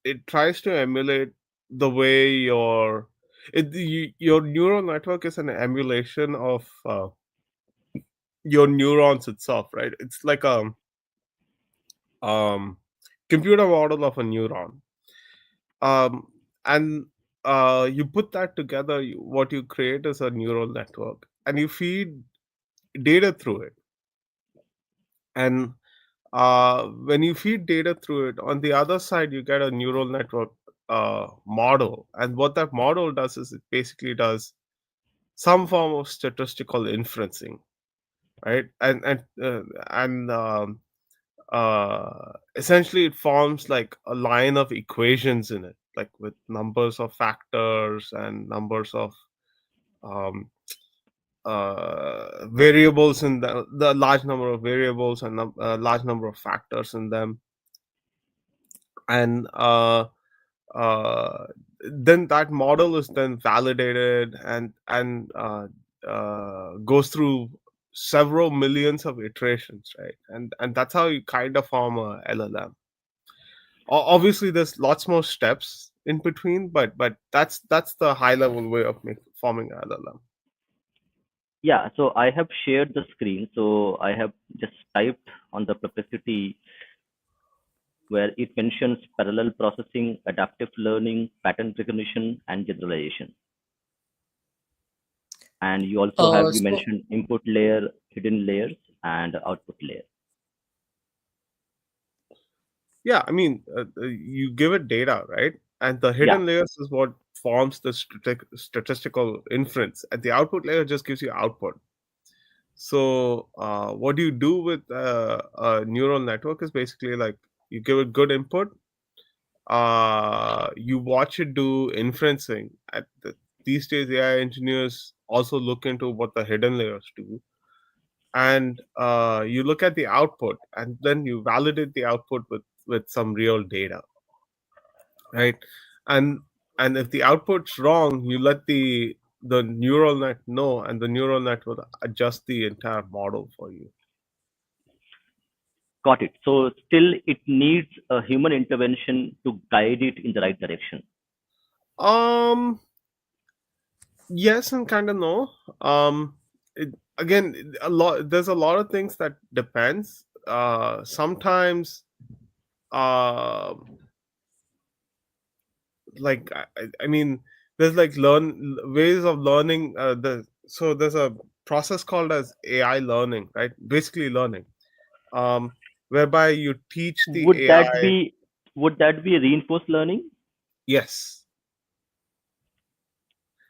It tries to emulate the way your neural network is an emulation of your neurons itself, right? It's like a um, computer model of a neuron, um, and you put that together. What you create is a neural network, and you feed data through it. And when you feed data through it, on the other side, you get a neural network model. And what that model does is it basically does some form of statistical inferencing, right? And essentially, it forms like a line of equations in it, like with numbers of factors and numbers of um, variables in the large number of variables and large number of factors in them, and uh, then that model is then validated and goes through several millions of iterations, right? And that's how you kind of form a LLM. Obviously, there's lots more steps in between, but that's the high level way of forming a LLM. Yeah, so I have shared the screen. So I have just typed on the Perplexity where it mentions parallel processing, adaptive learning, pattern recognition, and generalization. And you also have you So mentioned input layer, hidden layers, and output layer. Yeah, I mean, you give it data, right? And the Yeah. hidden layers is what forms the statistical inference, and the output layer just gives you output. So, what you do with a neural network is basically like you give it good input, you watch it do inferencing. These days, AI engineers also look into what the hidden layers do, and you look at the output, and then you validate the output with some real data, right? and and if the output's wrong, you let the neural net know, and the neural net will adjust the entire model for you. Got it. So still it needs a human intervention to guide it in the right direction. Um, yes and kind of no. Again, a lot. There's a lot of things that depends. Sometimes, uh, I mean, there's like learn ways of learning. There's a process called as AI learning, right? Basically, learning, um, whereby you teach the Would that AI. be would that be reinforced learning? Yes,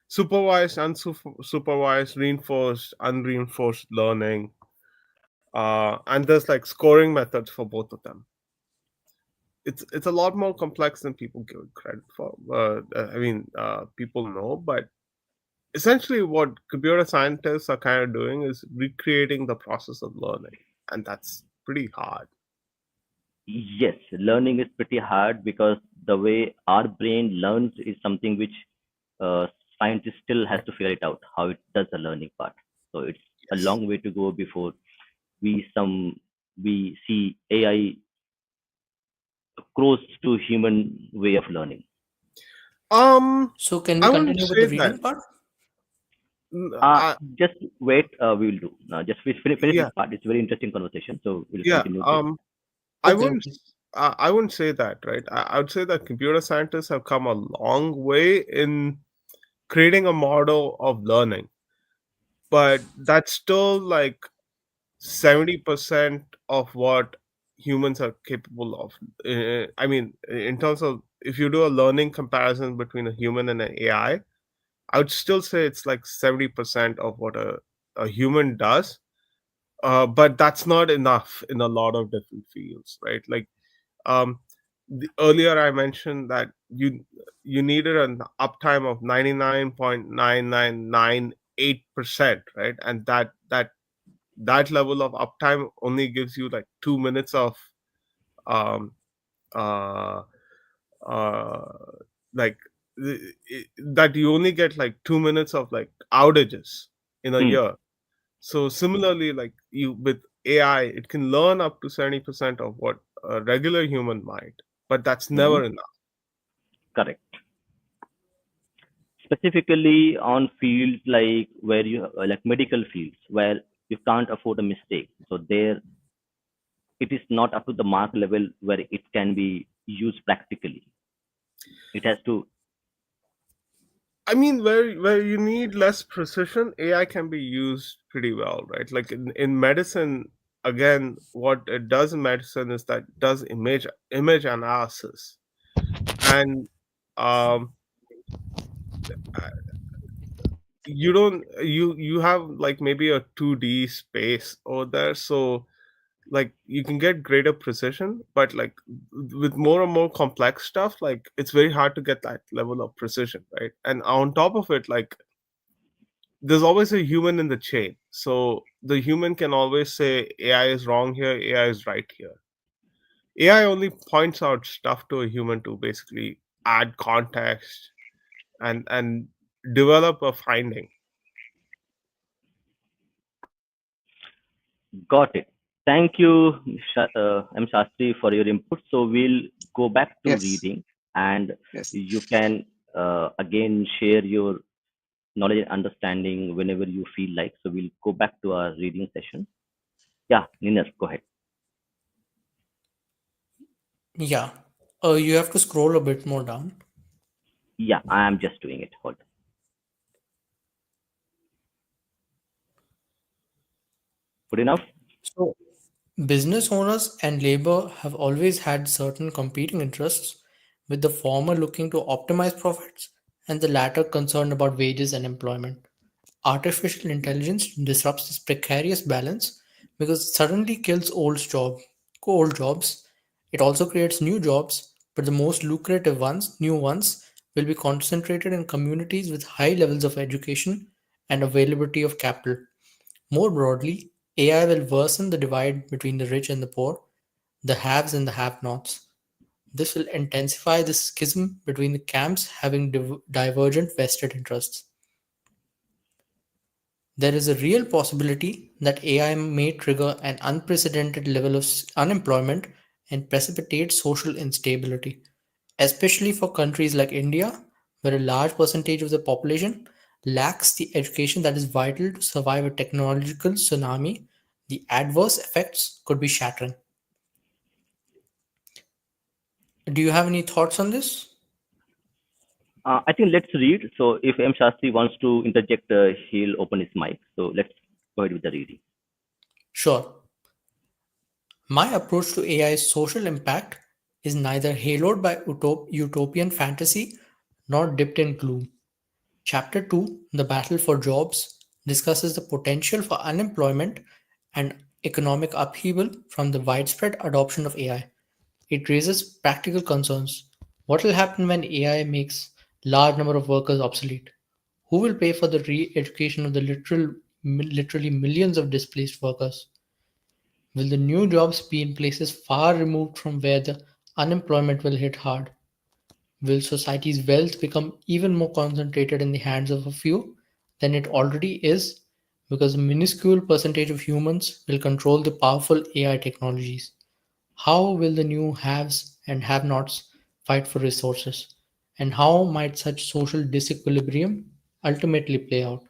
supervised, unsupervised, reinforced, unreinforced learning, and there's like scoring methods for both of them. It's a lot more complex than people give it credit for. People know, but essentially, what computer scientists are kind of doing is recreating the process of learning, and that's pretty hard. Yes, learning is pretty hard because the way our brain learns is something which uh, scientists still has to figure it out how it does the learning part. So it's a Yes. long way to go before we see AI close to human way of learning. Um, So can we I wouldn't continue with the say that. reading part? Just wait, we will do. Just finish this Yeah, part. It's a very interesting conversation, so we'll yeah. continue this. I Okay, wouldn't. okay. I wouldn't say that, right? I would say that computer scientists have come a long way in creating a model of learning, but that's still like 70% of what humans are capable of. I mean, in terms of if you do a learning comparison between a human and an AI, I would still say it's like 70% of what a human does. But that's not enough in a lot of different fields, right? Like, um, earlier I mentioned that you needed an uptime of 99.9998%, right? And that level of uptime only gives you like 2 minutes of um uh uh like that you only get like 2 minutes of like outages in a Hmm. year. So similarly, like you with AI, it can learn up to 70% of what a regular human might, but that's Hmm. never enough. Correct. Specifically on fields like where you like medical fields where you can't afford a mistake. So there it is not up to the mark level where it can be used practically. It has to. I mean, where you need less precision, AI can be used pretty well, right? Like in medicine, again, what it does in medicine is that it does image analysis, and um, you don't you have like maybe a 2D space over there, so like you can get greater precision, but like with more and more complex stuff, like it's very hard to get that level of precision, right? And on top of it, like there's always a human in the chain. So the human can always say AI is wrong here, AI is right here. AI only points out stuff to a human to basically add context and develop a finding. Got it. Thank you, M. Shastri, for your input. So we'll go back to Yes, reading, and yes. you can again share your knowledge and understanding whenever you feel like. So we'll go back to our reading session. Yeah, Nina, go ahead. Yeah. You have to scroll a bit more down. Yeah, I am just doing it. Hold on. Good enough? So, business owners and labor have always had certain competing interests, with the former looking to optimize profits and the latter concerned about wages and employment. Artificial intelligence disrupts this precarious balance because it suddenly kills old jobs. It also creates new jobs, but the most lucrative new ones, will be concentrated in communities with high levels of education and availability of capital. More broadly, AI will worsen the divide between the rich and the poor, the haves and the have-nots. This will intensify the schism between the camps having divergent vested interests. There is a real possibility that AI may trigger an unprecedented level of unemployment and precipitate social instability, especially for countries like India, where a large percentage of the population lacks the education that is vital to survive a technological tsunami. The adverse effects could be shattering. Do you have any thoughts on this? I think let's read. So if M. Shastri wants to interject, he'll open his mic. So let's go ahead with the reading. Sure. My approach to AI's social impact is neither haloed by utopian fantasy nor dipped in gloom. Chapter 2, The Battle for Jobs, discusses the potential for unemployment and economic upheaval from the widespread adoption of AI. It raises practical concerns. What will happen when AI makes large number of workers obsolete? Who will pay for the re-education of the literally millions of displaced workers? Will the new jobs be in places far removed from where the unemployment will hit hard? Will society's wealth become even more concentrated in the hands of a few than it already is because a minuscule percentage of humans will control the powerful AI technologies? How will the new haves and have nots fight for resources? And how might such social disequilibrium ultimately play out?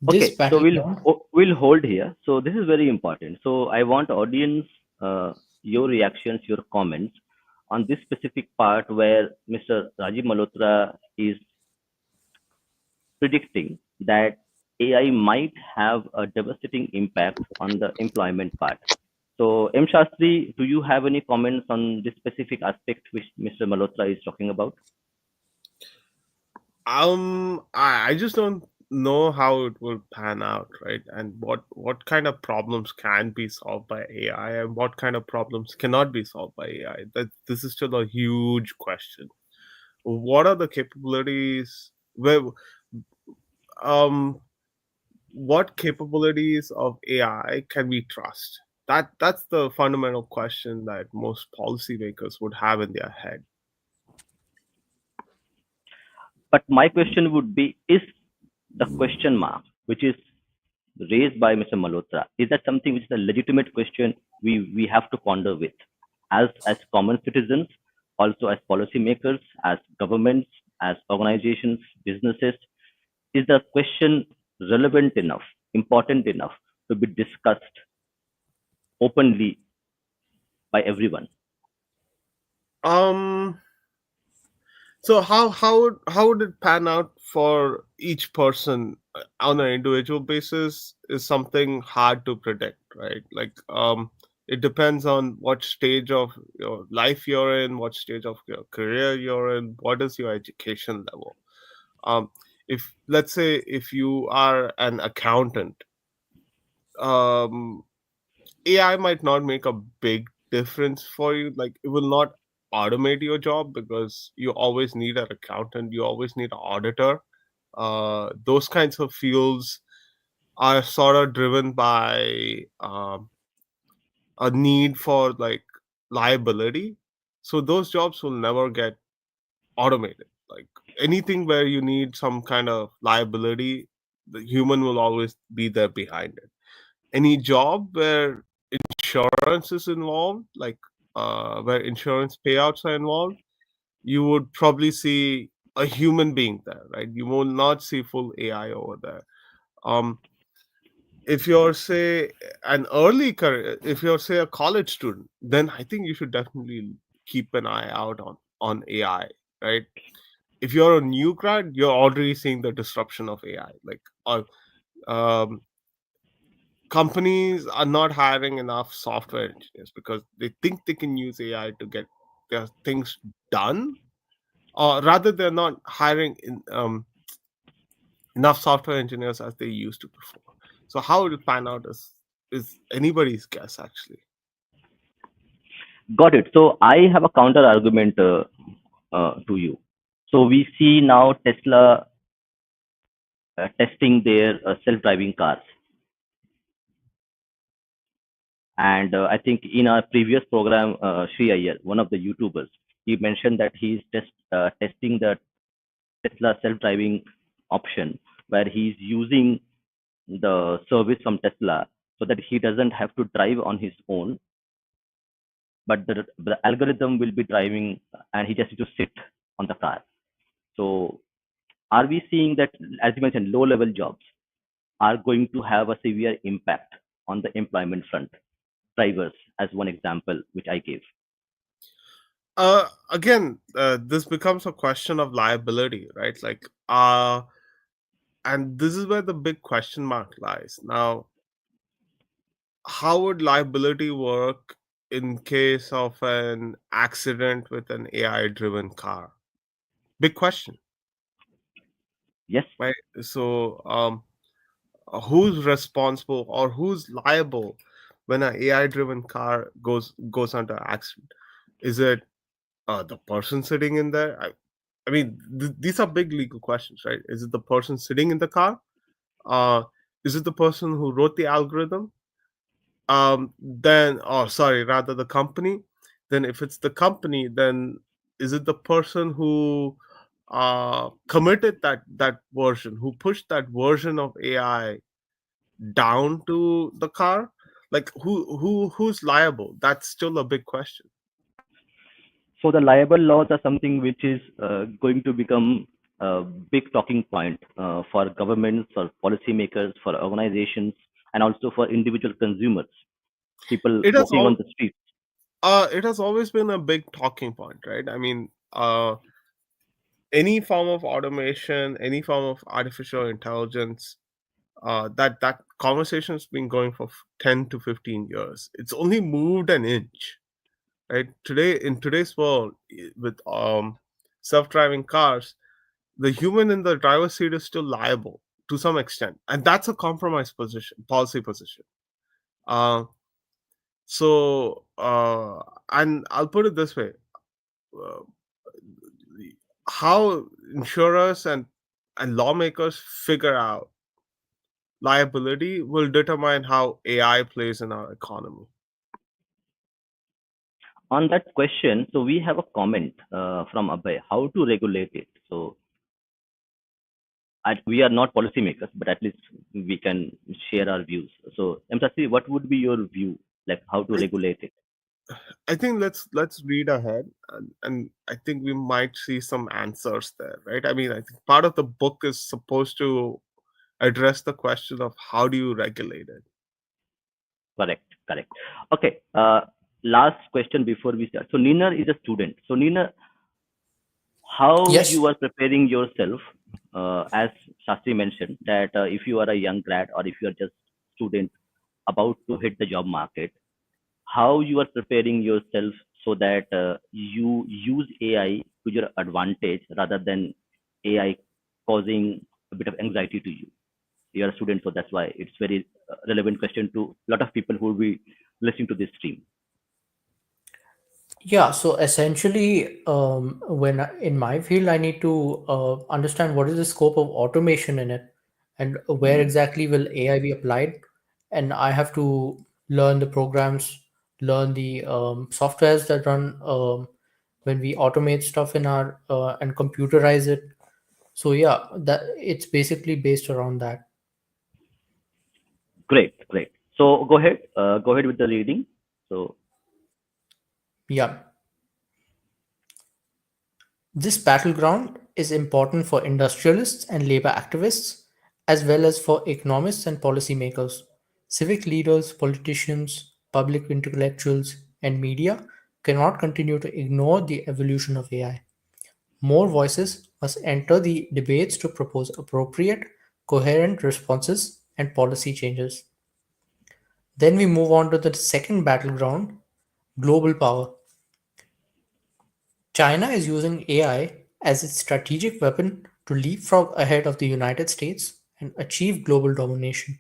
This Okay, so battleground. we'll hold here. So this is very important. So I want audience, your reactions, your comments on this specific part where Mr. Rajiv Malhotra is predicting that AI might have a devastating impact on the employment part. So M. Shastri, do you have any comments on this specific aspect which Mr. Malhotra is talking about? I just don't know how it will pan out, right? And what kind of problems can be solved by AI and what kind of problems cannot be solved by AI. That this is still a huge question. What are the capabilities? Where um what capabilities of AI can we trust? That's the fundamental question that most policymakers would have in their head. But my question would be, is the question mark, which is raised by Mr. Malhotra, is that something which is a legitimate question we have to ponder with as common citizens, also as policymakers, as governments, as organizations, businesses? Is the question relevant enough, important enough to be discussed openly by everyone? Um So how would it pan out for each person on an individual basis is something hard to predict, right? It depends on what stage of your life you're in, what stage of your career you're in, what is your education level. Um, if let's say if you are an accountant, um, AI might not make a big difference for you. Like it will not automate your job because you always need an accountant, you always need an auditor. Those kinds of fields are sort of driven by a need for like liability. So those jobs will never get automated. Like anything where you need some kind of liability, the human will always be there behind it. Any job where insurance is involved, like where insurance payouts are involved, you would probably see a human being there, right? You will not see full AI over there. Um, if you're say an early career, if you're say a college student, then I think you should definitely keep an eye out on AI, right? If you're a new grad, you're already seeing the disruption of AI. Um, Companies are not hiring enough software engineers because they think they can use AI to get their things done, or rather, they're not hiring enough software engineers as they used to before. So how it'll pan out is anybody's guess, actually. Got it. So I have a counter argument to you. So we see now Tesla testing their self-driving cars. And I think in our previous program, Sri Iyer, one of the YouTubers, he mentioned that he's testing the Tesla self-driving option, where he's using the service from Tesla so that he doesn't have to drive on his own, but the algorithm will be driving and he just needs to sit on the car. So are we seeing that, as you mentioned, low level jobs are going to have a severe impact on the employment front? Drivers, as one example, which I gave. Again, this becomes a question of liability, right? And this is where the big question mark lies. Now, how would liability work in case of an accident with an AI driven car? Big question, Yes, right? So, who's responsible or who's liable when an AI driven car goes under accident? Is it the person sitting in there? I mean, these are big legal questions, right? Is it the person sitting in the car? Uh, is it the person who wrote the algorithm? Then, oh, sorry, rather the company. Then, if it's the company, then is it the person who committed that version, who pushed that version of AI down to the car? Like, who's liable? That's still a big question. so the liable laws are something which is going to become a big talking point for governments, for policymakers, for organizations, and also for individual consumers, people It has walking on all. the streets. It has always been a big talking point, right? I mean, any form of automation, any form of artificial intelligence, that conversation's been going for 10 to 15 years. It's only moved an inch, right? Today, in today's world, with self-driving cars, the human in the driver's seat is still liable to some extent, and that's a compromise position, policy position. Uh, so, and I'll put it this way: uh, how insurers and lawmakers figure out liability will determine how AI plays in our economy. On that question, so we have a comment from Abhay, how to regulate it. So we are not policymakers, but at least we can share our views. So Msasi, what would be your view, like how to I, regulate it? I think let's read ahead, and I think we might see some answers there, right? I mean, I think part of the book is supposed to address the question of how do you regulate it. Correct, correct. Okay, last question before we start. So Nina is a student. So Nina, how you Yes. are preparing yourself, as Shastri mentioned, that if you are a young grad or if you are just student about to hit the job market, how you are preparing yourself so that you use AI to your advantage rather than AI causing a bit of anxiety to you. You're a student, so that's why it's very relevant question to a lot of people who will be listening to this stream. Yeah, so essentially, in my field, I need to understand what is the scope of automation in it, and where Mm, exactly will AI be applied, and I have to learn the programs, learn the softwares that run when we automate stuff in our and computerize it. So yeah, that it's basically based around that. great, great. So go ahead with the reading. So Yeah. This battleground is important for industrialists and labor activists, as well as for economists and policymakers. Civic leaders, politicians, public intellectuals, and media cannot continue to ignore the evolution of AI. More voices must enter the debates to propose appropriate, coherent responses and policy changes. Then we move on to the second battleground, global power. China is using AI as its strategic weapon to leapfrog ahead of the United States and achieve global domination.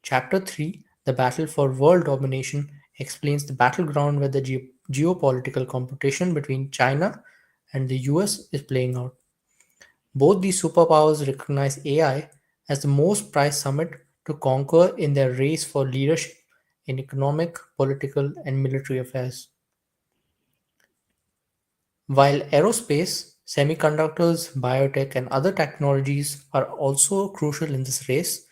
Chapter 3, The Battle for World Domination, explains the battleground where the geopolitical competition between China and the US is playing out. Both these superpowers recognize AI as the most prized summit to conquer in their race for leadership in economic, political, and military affairs. While aerospace, semiconductors, biotech, and other technologies are also crucial in this race,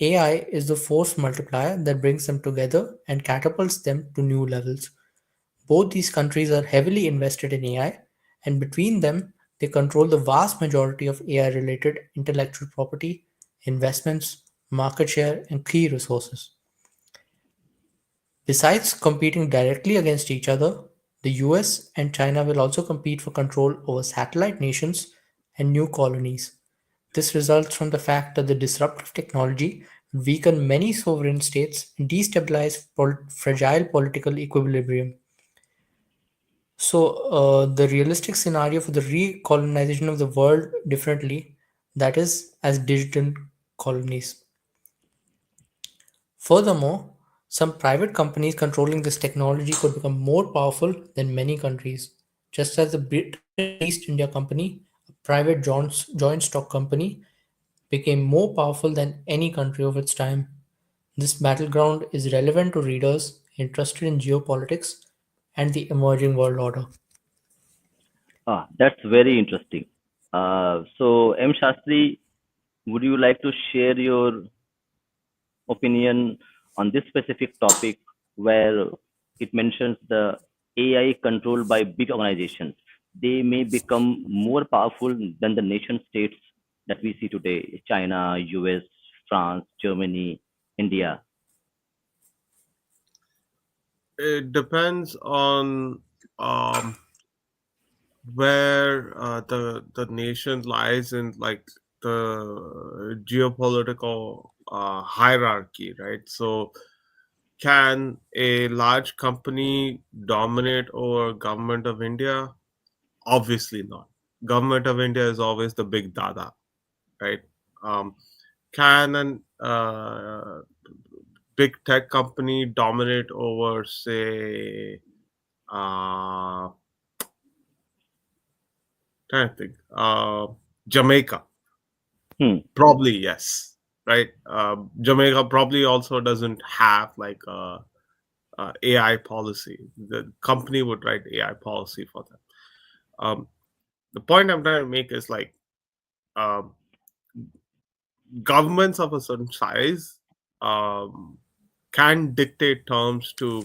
AI is the force multiplier that brings them together and catapults them to new levels. Both these countries are heavily invested in AI, and between them, they control the vast majority of AI related intellectual property, investments, market share, and key resources. Besides competing directly against each other, the US and China will also compete for control over satellite nations and new colonies. This results from the fact that the disruptive technology weaken many sovereign states and destabilize fragile political equilibrium. So, the realistic scenario for the recolonization of the world differently, that is, as digital colonies. Furthermore, some private companies controlling this technology could become more powerful than many countries, just as the British East India Company, a private joint stock company, became more powerful than any country of its time. This battleground is relevant to readers interested in geopolitics and the emerging world order. That's very interesting. So, M. Shastri, would you like to share your opinion on this specific topic where it mentions the AI controlled by big organizations? They may become more powerful than the nation states that we see today: China, US, France, Germany, India. It depends on um, where the nation lies in like the geopolitical hierarchy, right? So, can a large company dominate over government of India? Obviously not. Government of India is always the big dada, right? Um, can an big tech company dominate over, say, trying to think, Jamaica? Hmm. Probably yes, right? Jamaica probably also doesn't have like a AI policy. The company would write AI policy for them. Um, the point I'm trying to make is like um, governments of a certain size um, can dictate terms to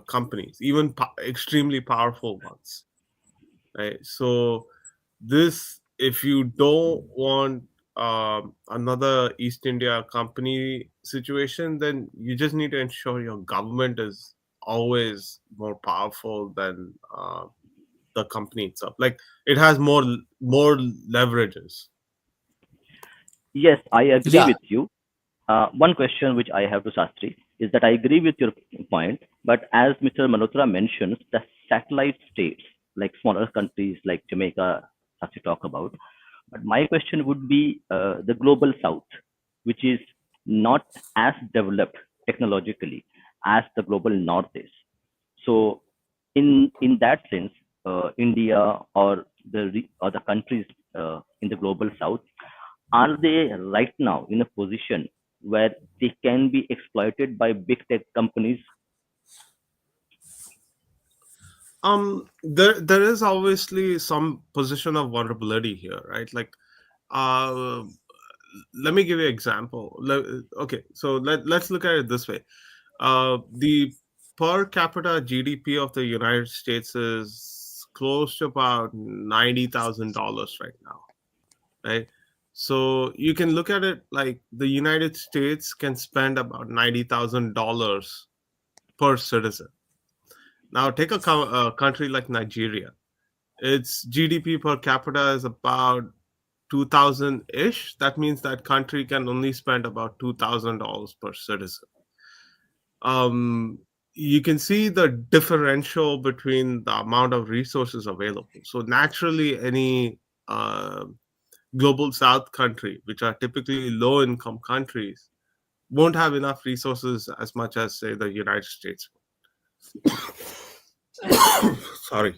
companies, even extremely powerful ones, right? So this, if you don't want another East India company situation, then you just need to ensure your government is always more powerful than the company itself. Like it has more leverages. Yes, I agree Yeah, with you. One question which I have to Shastri is that I agree with your point, but as Mr. Malhotra mentions, the satellite states, like smaller countries like Jamaica, Shastri talk about. But my question would be the global south, which is not as developed technologically as the global north is. So, in that sense, India or the countries in the global south, are they right now in a position where they can be exploited by big tech companies? There is obviously some position of vulnerability here, right? Like uh let me give you an example. Okay, so let's look at it this way. The per capita GDP of the United States is close to about $90,000 right now, right? So you can look at it like the United States can spend about $90,000 per citizen. Now take a country like Nigeria. Its GDP per capita is about 2000 ish. That means that country can only spend about $2,000 per citizen. Um, you can see the differential between the amount of resources available. So naturally, any uh, global south country, which are typically low income countries, won't have enough resources as much as say the United States. Sorry.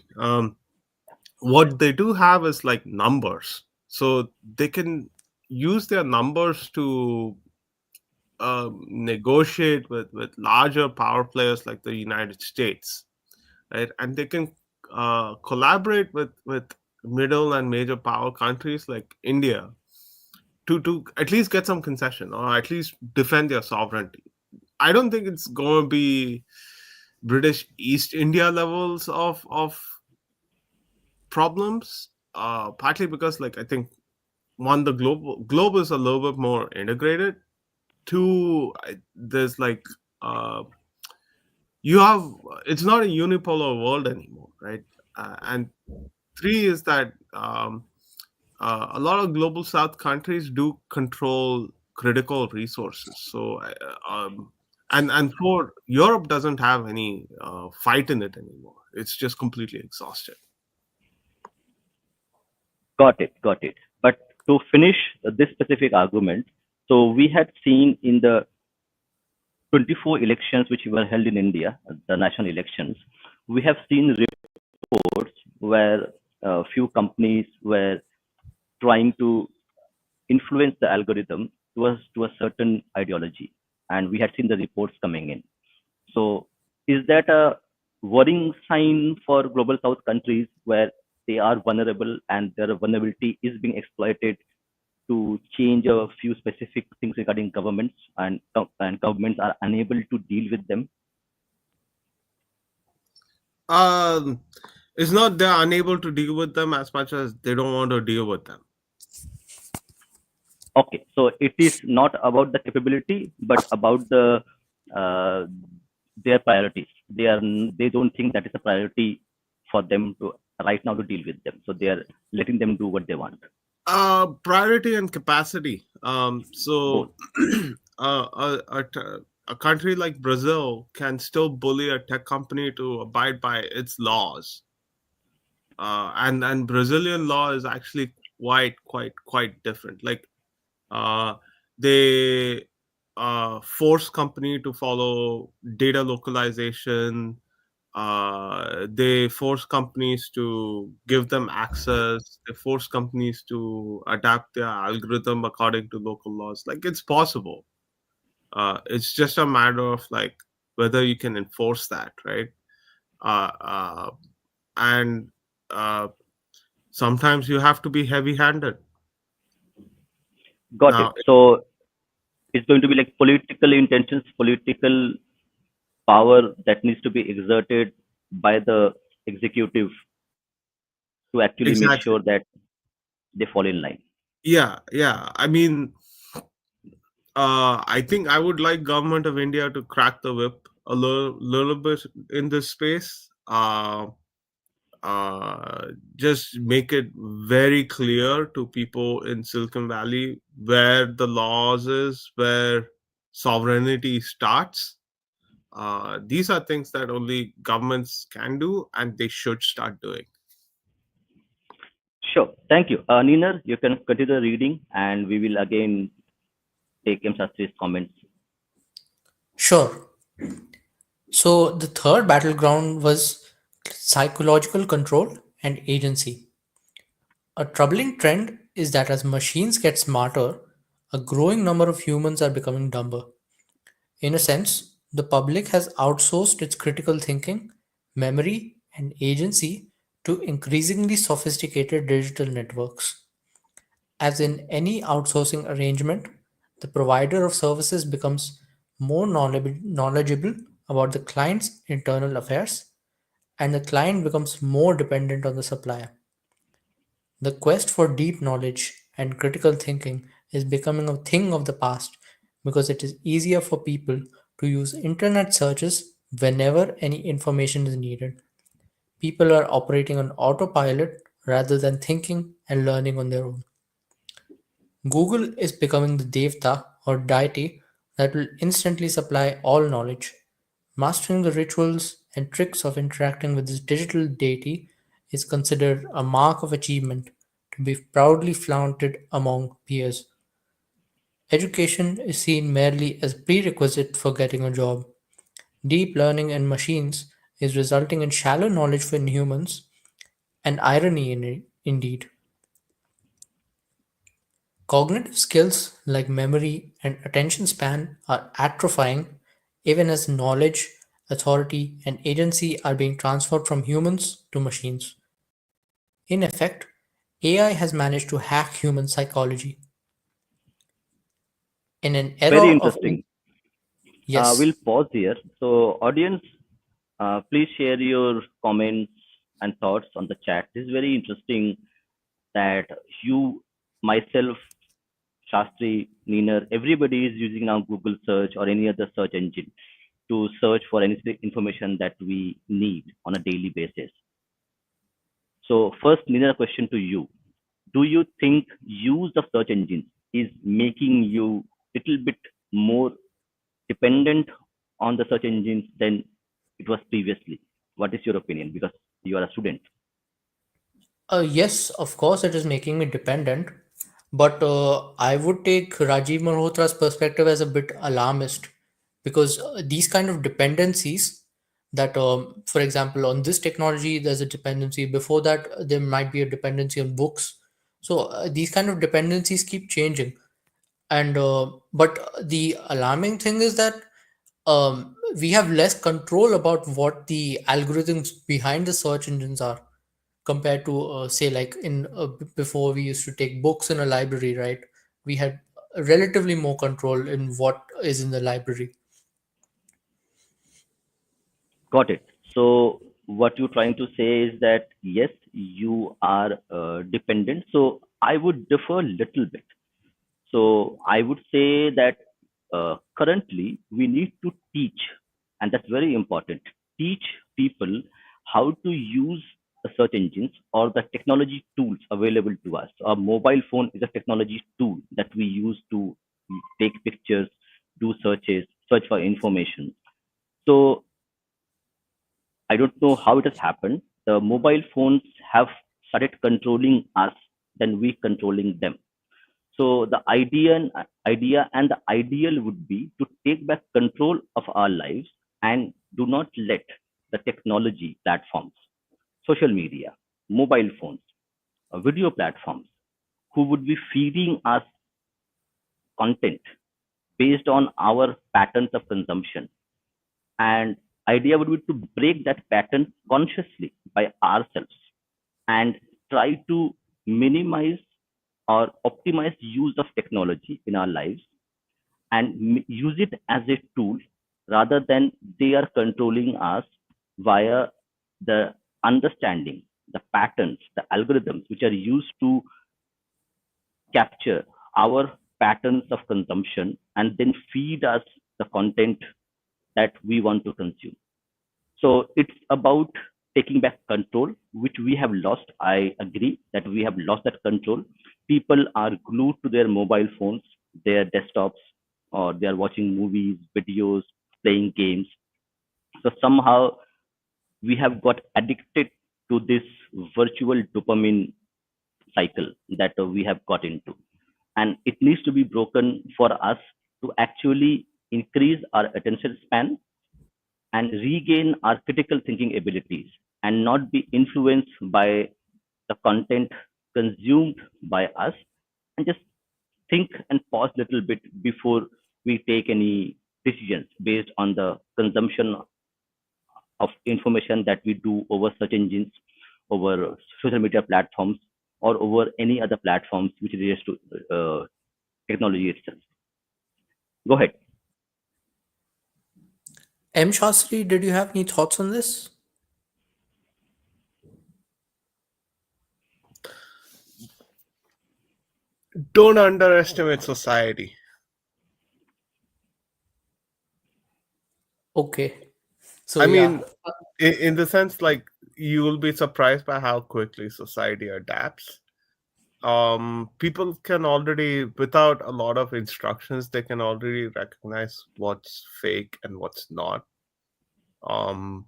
What they do have is like numbers, so they can use their numbers to negotiate with larger power players like the United States, right? And they can collaborate with middle and major power countries like India to at least get some concession or at least defend their sovereignty. I don't think it's going to be British East India levels of problems. Partly because, like, I think one, the globe is a little bit more integrated. Two, there's like you have it's not a unipolar world anymore, right? And three is that a lot of global South countries do control critical resources. So, and four, Europe doesn't have any fight in it anymore. It's just completely exhausted. Got it, got it. But to finish this specific argument, so we had seen in the 24 elections which were held in India, the national elections, we have seen reports where a few companies were trying to influence the algorithm to a certain ideology, and we had seen the reports coming in. So, is that a worrying sign for global South countries where they are vulnerable and their vulnerability is being exploited to change a few specific things regarding governments, and governments are unable to deal with them? Um, it's not they're unable to deal with them as much as they don't want to deal with them. Okay, so it is not about the capability, but about the uh, their priorities. They don't think that is a priority for them to right now to deal with them. So they are letting them do what they want. Priority and capacity. Both. So a country like Brazil can still bully a tech company to abide by its laws, and Brazilian law is actually quite different. Like, uh, they force company to follow data localization. They force companies to give them access. They force companies to adapt their algorithm according to local laws. Like, it's possible. It's just a matter of, like, whether you can enforce that, right? Uh, uh, and uh, sometimes you have to be heavy-handed. Got it. Now, So it's going to be like political intentions, political power that needs to be exerted by the executive to actually make exactly. sure that they fall in line. Yeah. I mean, I think I would like government of India to crack the whip a little bit in this space. Just make it very clear to people in Silicon Valley where the laws is, where sovereignty starts. These are things that only governments can do, and they should start doing. Sure. Thank you. Nina, you can continue the reading and we will again take M. Shastri's comments. Sure. So the third battleground was psychological control and agency. A troubling trend is that as machines get smarter, a growing number of humans are becoming dumber. In a sense, the public has outsourced its critical thinking, memory, and agency to increasingly sophisticated digital networks. As in any outsourcing arrangement, the provider of services becomes more knowledgeable about the client's internal affairs, and the client becomes more dependent on the supplier. The quest for deep knowledge and critical thinking is becoming a thing of the past because it is easier for people to use internet searches whenever any information is needed. People are operating on autopilot rather than thinking and learning on their own. Google is becoming the devta or deity that will instantly supply all knowledge. Mastering the rituals and tricks of interacting with this digital deity is considered a mark of achievement to be proudly flaunted among peers. Education is seen merely as prerequisite for getting a job. Deep learning in machines is resulting in shallow knowledge for humans, and irony in it, indeed. Cognitive skills like memory and attention span are atrophying even as knowledge, authority, and agency are being transferred from humans to machines. In effect, AI has managed to hack human psychology. In an era Very of interesting. We'll yes, pause here. So, audience, please share your comments and thoughts on the chat. This is very interesting that you, myself, Shastri, Neener, everybody is using now Google search or any other search engine to search for any information that we need on a daily basis. So first, Neener, a question to you. Do you think use of search engines is making you little bit more dependent on the search engines than it was previously? What is your opinion? Because you are a student. yes, of course, it is making me dependent. But I would take Rajiv Malhotra's perspective as a bit alarmist because these kind of dependencies that, for example, on this technology, there's a dependency. Before that, there might be a dependency on books. So these kind of dependencies keep changing. And but the alarming thing is that we have less control about what the algorithms behind the search engines are compared to say like in before we used to take books in a library, right? We had relatively more control in what is in the library. Got it. So what you're trying to say is that yes, you are dependent. So I would differ a little bit. So I would say that currently we need to teach, and that's very important. Teach people how to use the search engines or the technology tools available to us. Our mobile phone is a technology tool that we use to take pictures, do searches, search for information. So I don't know how it has happened. The mobile phones have started controlling us than we controlling them. So the idea and the ideal would be to take back control of our lives and do not let the technology platforms, social media, mobile phones, video platforms, who would be feeding us content based on our patterns of consumption. And idea would be to break that pattern consciously by ourselves and try to minimize or optimize use of technology in our lives and use it as a tool rather than they are controlling us via the understanding, the patterns, the algorithms which are used to capture our patterns of consumption and then feed us the content that we want to consume. So it's about taking back control, which we have lost. I agree that we have lost that control. People are glued to their mobile phones, their desktops, or they are watching movies, videos, playing games. So somehow we have got addicted to this virtual dopamine cycle that we have got into. And it needs to be broken for us to actually increase our attention span and regain our critical thinking abilities and not be influenced by the content consumed by us and just think and pause a little bit before we take any decisions based on the consumption of information that we do over search engines, over social media platforms, or over any other platforms which relates to technology itself. Go ahead. M Shastri, did you have any thoughts on this? Don't underestimate society. Okay, so I yeah. mean, in the sense, like, you will be surprised by how quickly society adapts. People can already, without a lot of instructions, they can already recognize what's fake and what's not. Um,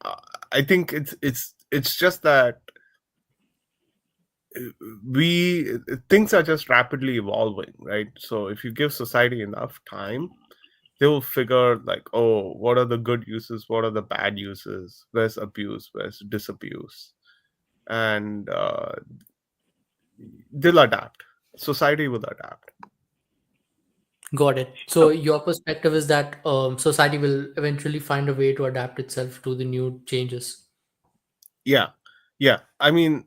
uh, I think it's just that we things are just rapidly evolving, right? So if you give society enough time, they will figure like, oh, what are the good uses, what are the bad uses, where's abuse, where's disabuse, and they'll adapt. Society will adapt. Got it. So So, your perspective is that society will eventually find a way to adapt itself to the new changes. Yeah, yeah. I mean,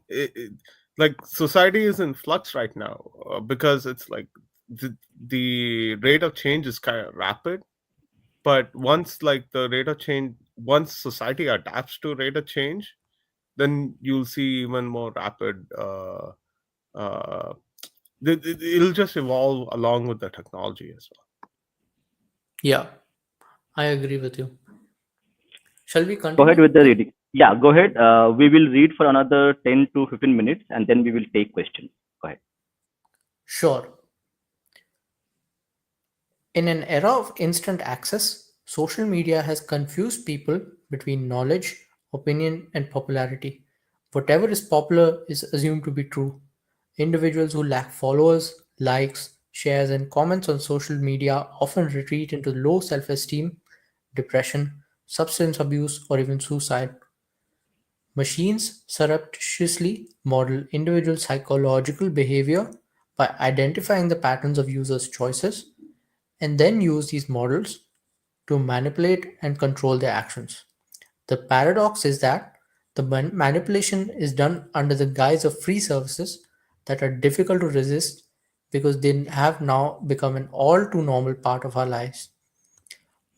like society is in flux right now because it's like the rate of change is kind of rapid, but once like the rate of change, once society adapts to rate of change, then you'll see even more rapid uh, it'll just evolve along with the technology as well. Yeah, I agree with you. Shall we Go ahead continue with the then? reading. Yeah, go ahead. We will read for another 10 to 15 minutes and then we will take questions. Go ahead. Sure. In an era of instant access, social media has confused people between knowledge, opinion, and popularity. Whatever is popular is assumed to be true. Individuals who lack followers, likes, shares, and comments on social media often retreat into low self esteem, depression, substance abuse, or even suicide. Machines surreptitiously model individual psychological behavior by identifying the patterns of users' choices and then use these models to manipulate and control their actions. The paradox is that the manipulation is done under the guise of free services that are difficult to resist because they have now become an all too normal part of our lives.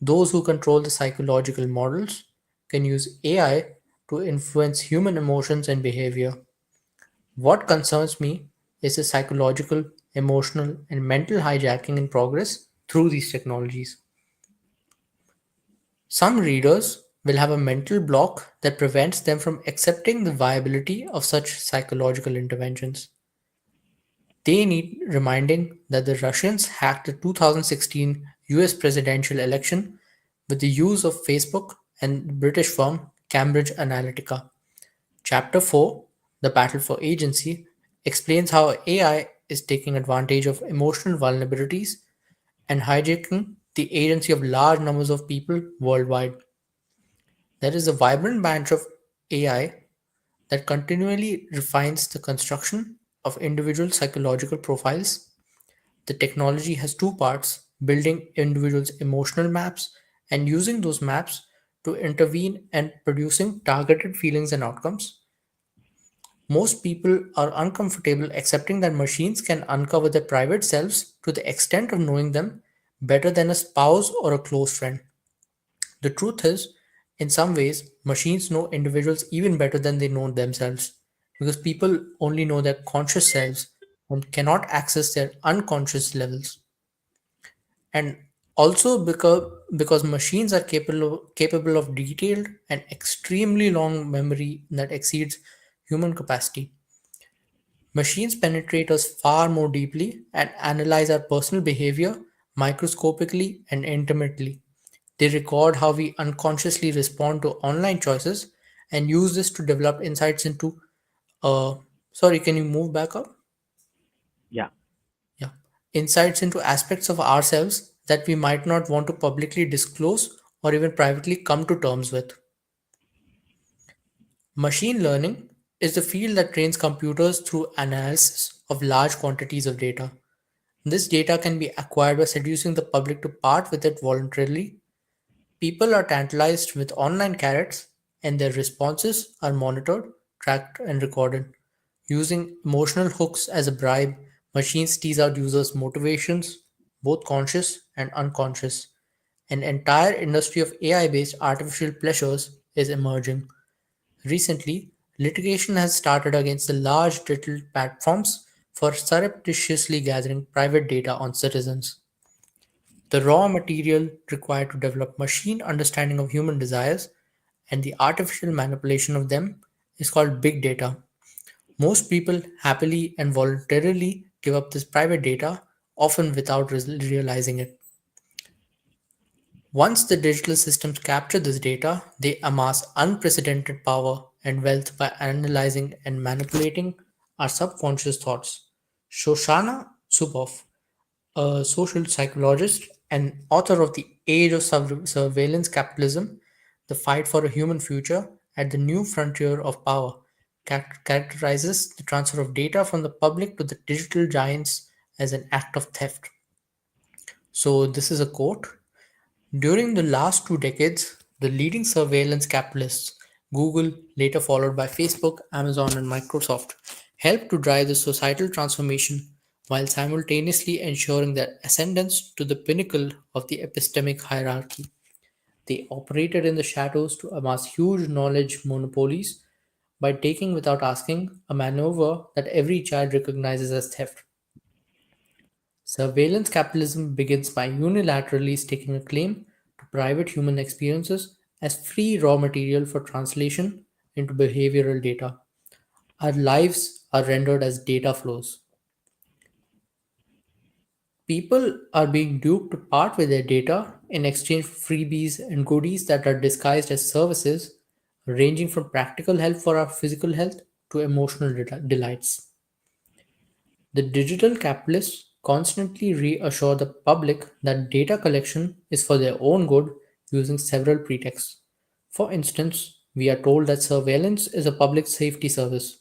Those who control the psychological models can use AI to influence human emotions and behavior. What concerns me is the psychological, emotional, and mental hijacking in progress through these technologies. Some readers will have a mental block that prevents them from accepting the viability of such psychological interventions. They need reminding that the Russians hacked the 2016 US presidential election with the use of Facebook and the British firm Cambridge Analytica. Chapter 4, The Battle for Agency, explains how AI is taking advantage of emotional vulnerabilities and hijacking the agency of large numbers of people worldwide. There is a vibrant branch of AI that continually refines the construction of individual psychological profiles. The technology has two parts: building individuals' emotional maps and using those maps to intervene and producing targeted feelings and outcomes. Most people are uncomfortable accepting that machines can uncover their private selves to the extent of knowing them better than a spouse or a close friend. The truth is, in some ways, machines know individuals even better than they know themselves, because people only know their conscious selves and cannot access their unconscious levels. And also because machines are capable of detailed and extremely long memory that exceeds human capacity. Machines penetrate us far more deeply and analyze our personal behavior microscopically and intimately. They record how we unconsciously respond to online choices and use this to develop insights into uh sorry, can you move back up? Yeah. Yeah. Insights into aspects of ourselves that we might not want to publicly disclose or even privately come to terms with. Machine learning is the field that trains computers through analysis of large quantities of data. This data can be acquired by seducing the public to part with it voluntarily. People are tantalized with online carrots, and their responses are monitored, tracked, and recorded. Using emotional hooks as a bribe, machines tease out users' motivations, both conscious and unconscious. An entire industry of AI based artificial pleasures is emerging. Recently, litigation has started against the large digital platforms for surreptitiously gathering private data on citizens. The raw material required to develop machine understanding of human desires and the artificial manipulation of them is called big data. Most people happily and voluntarily give up this private data, often without realizing it. Once the digital systems capture this data, they amass unprecedented power and wealth by analyzing and manipulating our subconscious thoughts. Shoshana Zuboff, a social psychologist and author of The Age of Surveillance Capitalism, The Fight for a Human Future at the New Frontier of Power, characterizes the transfer of data from the public to the digital giants as an act of theft. So, this is a quote. During the last 2 decades, the leading surveillance capitalists, Google, later followed by Facebook, Amazon, and Microsoft, helped to drive the societal transformation while simultaneously ensuring their ascendance to the pinnacle of the epistemic hierarchy. They operated in the shadows to amass huge knowledge monopolies by taking without asking, a maneuver that every child recognizes as theft. Surveillance capitalism begins by unilaterally staking a claim to private human experiences as free raw material for translation into behavioral data. Our lives are rendered as data flows. People are being duped to part with their data in exchange for freebies and goodies that are disguised as services, ranging from practical help for our physical health to emotional delights. The digital capitalists constantly reassure the public that data collection is for their own good using several pretexts. For instance, we are told that surveillance is a public safety service.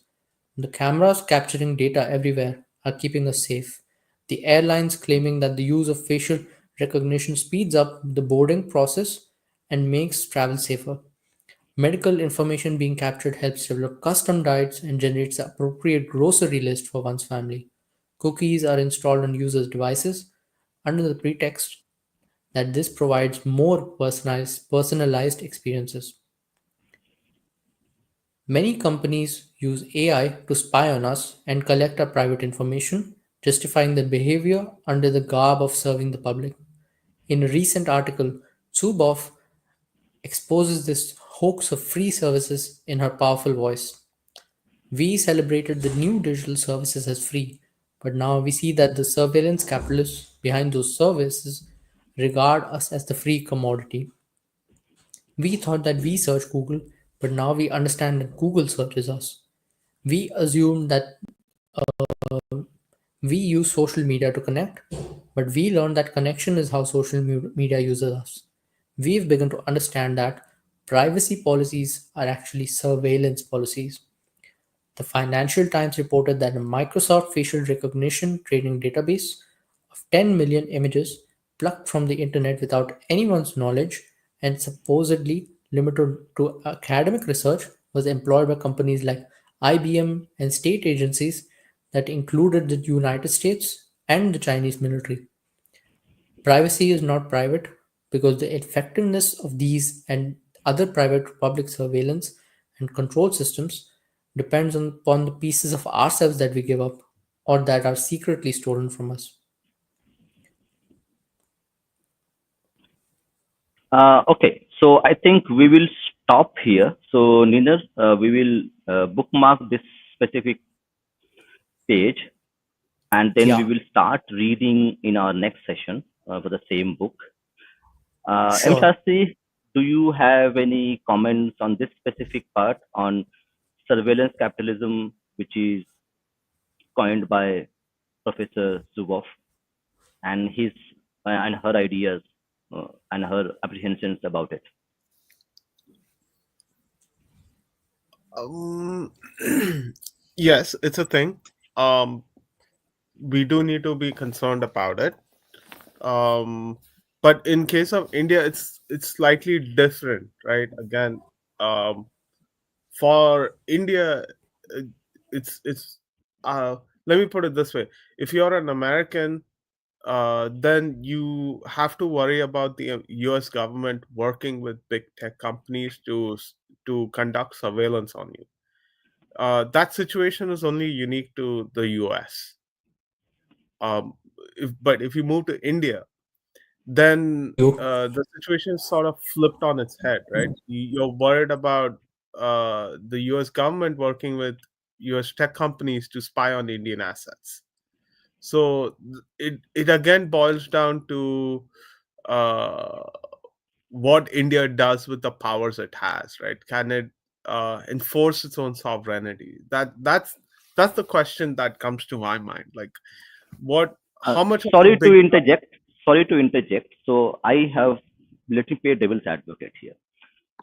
The cameras capturing data everywhere are keeping us safe. The airlines claiming that the use of facial recognition speeds up the boarding process and makes travel safer. Medical information being captured helps develop custom diets and generates the appropriate grocery list for one's family. Cookies are installed on users' devices under the pretext that this provides more personalized experiences. Many companies use AI to spy on us and collect our private information, justifying their behavior under the garb of serving the public. In a recent article, Zuboff exposes this hoax of free services in her powerful voice. We celebrated the new digital services as free, but now we see that the surveillance capitalists behind those services regard us as the free commodity. We thought that we search Google, but now we understand that Google searches us. We assume that we use social media to connect, but we learned that connection is how social media uses us. We've begun to understand that privacy policies are actually surveillance policies. The Financial Times reported that a Microsoft facial recognition training database of 10 million images plucked from the internet without anyone's knowledge and supposedly limited to academic research was employed by companies like IBM and state agencies that included the United States and the Chinese military. Privacy is not private because the effectiveness of these and other private public surveillance and control systems depends upon the pieces of ourselves that we give up or that are secretly stolen from us. Okay, so I think we will stop here. So, Niner, we will bookmark this specific page, and then we Yeah, will start reading in our next session for the same book. M. sure. Shastri, do you have any comments on this specific part on surveillance capitalism, which is coined by Professor Zuboff and his and her ideas and her apprehensions about it? Um, yes, it's a thing. Um, we do need to be concerned about it. Um, but in case of India, it's slightly different, right? Again, um, for India, uh, it's let me put it this way: if you're an American, then you have to worry about the U.S. government working with big tech companies to conduct surveillance on you. That situation is only unique to the U.S. But if you move to India, then You. the situation sort of flipped on its head, right? You're worried about the U.S. government working with U.S. tech companies to spy on Indian assets. So it again boils down to uh, what India does with the powers it has, right? Can it enforce its own sovereignty? That's the question that comes to my mind. Like, what? Uh, How much of a sorry to big interject. Sorry to interject. So I have let me play devil's advocate here.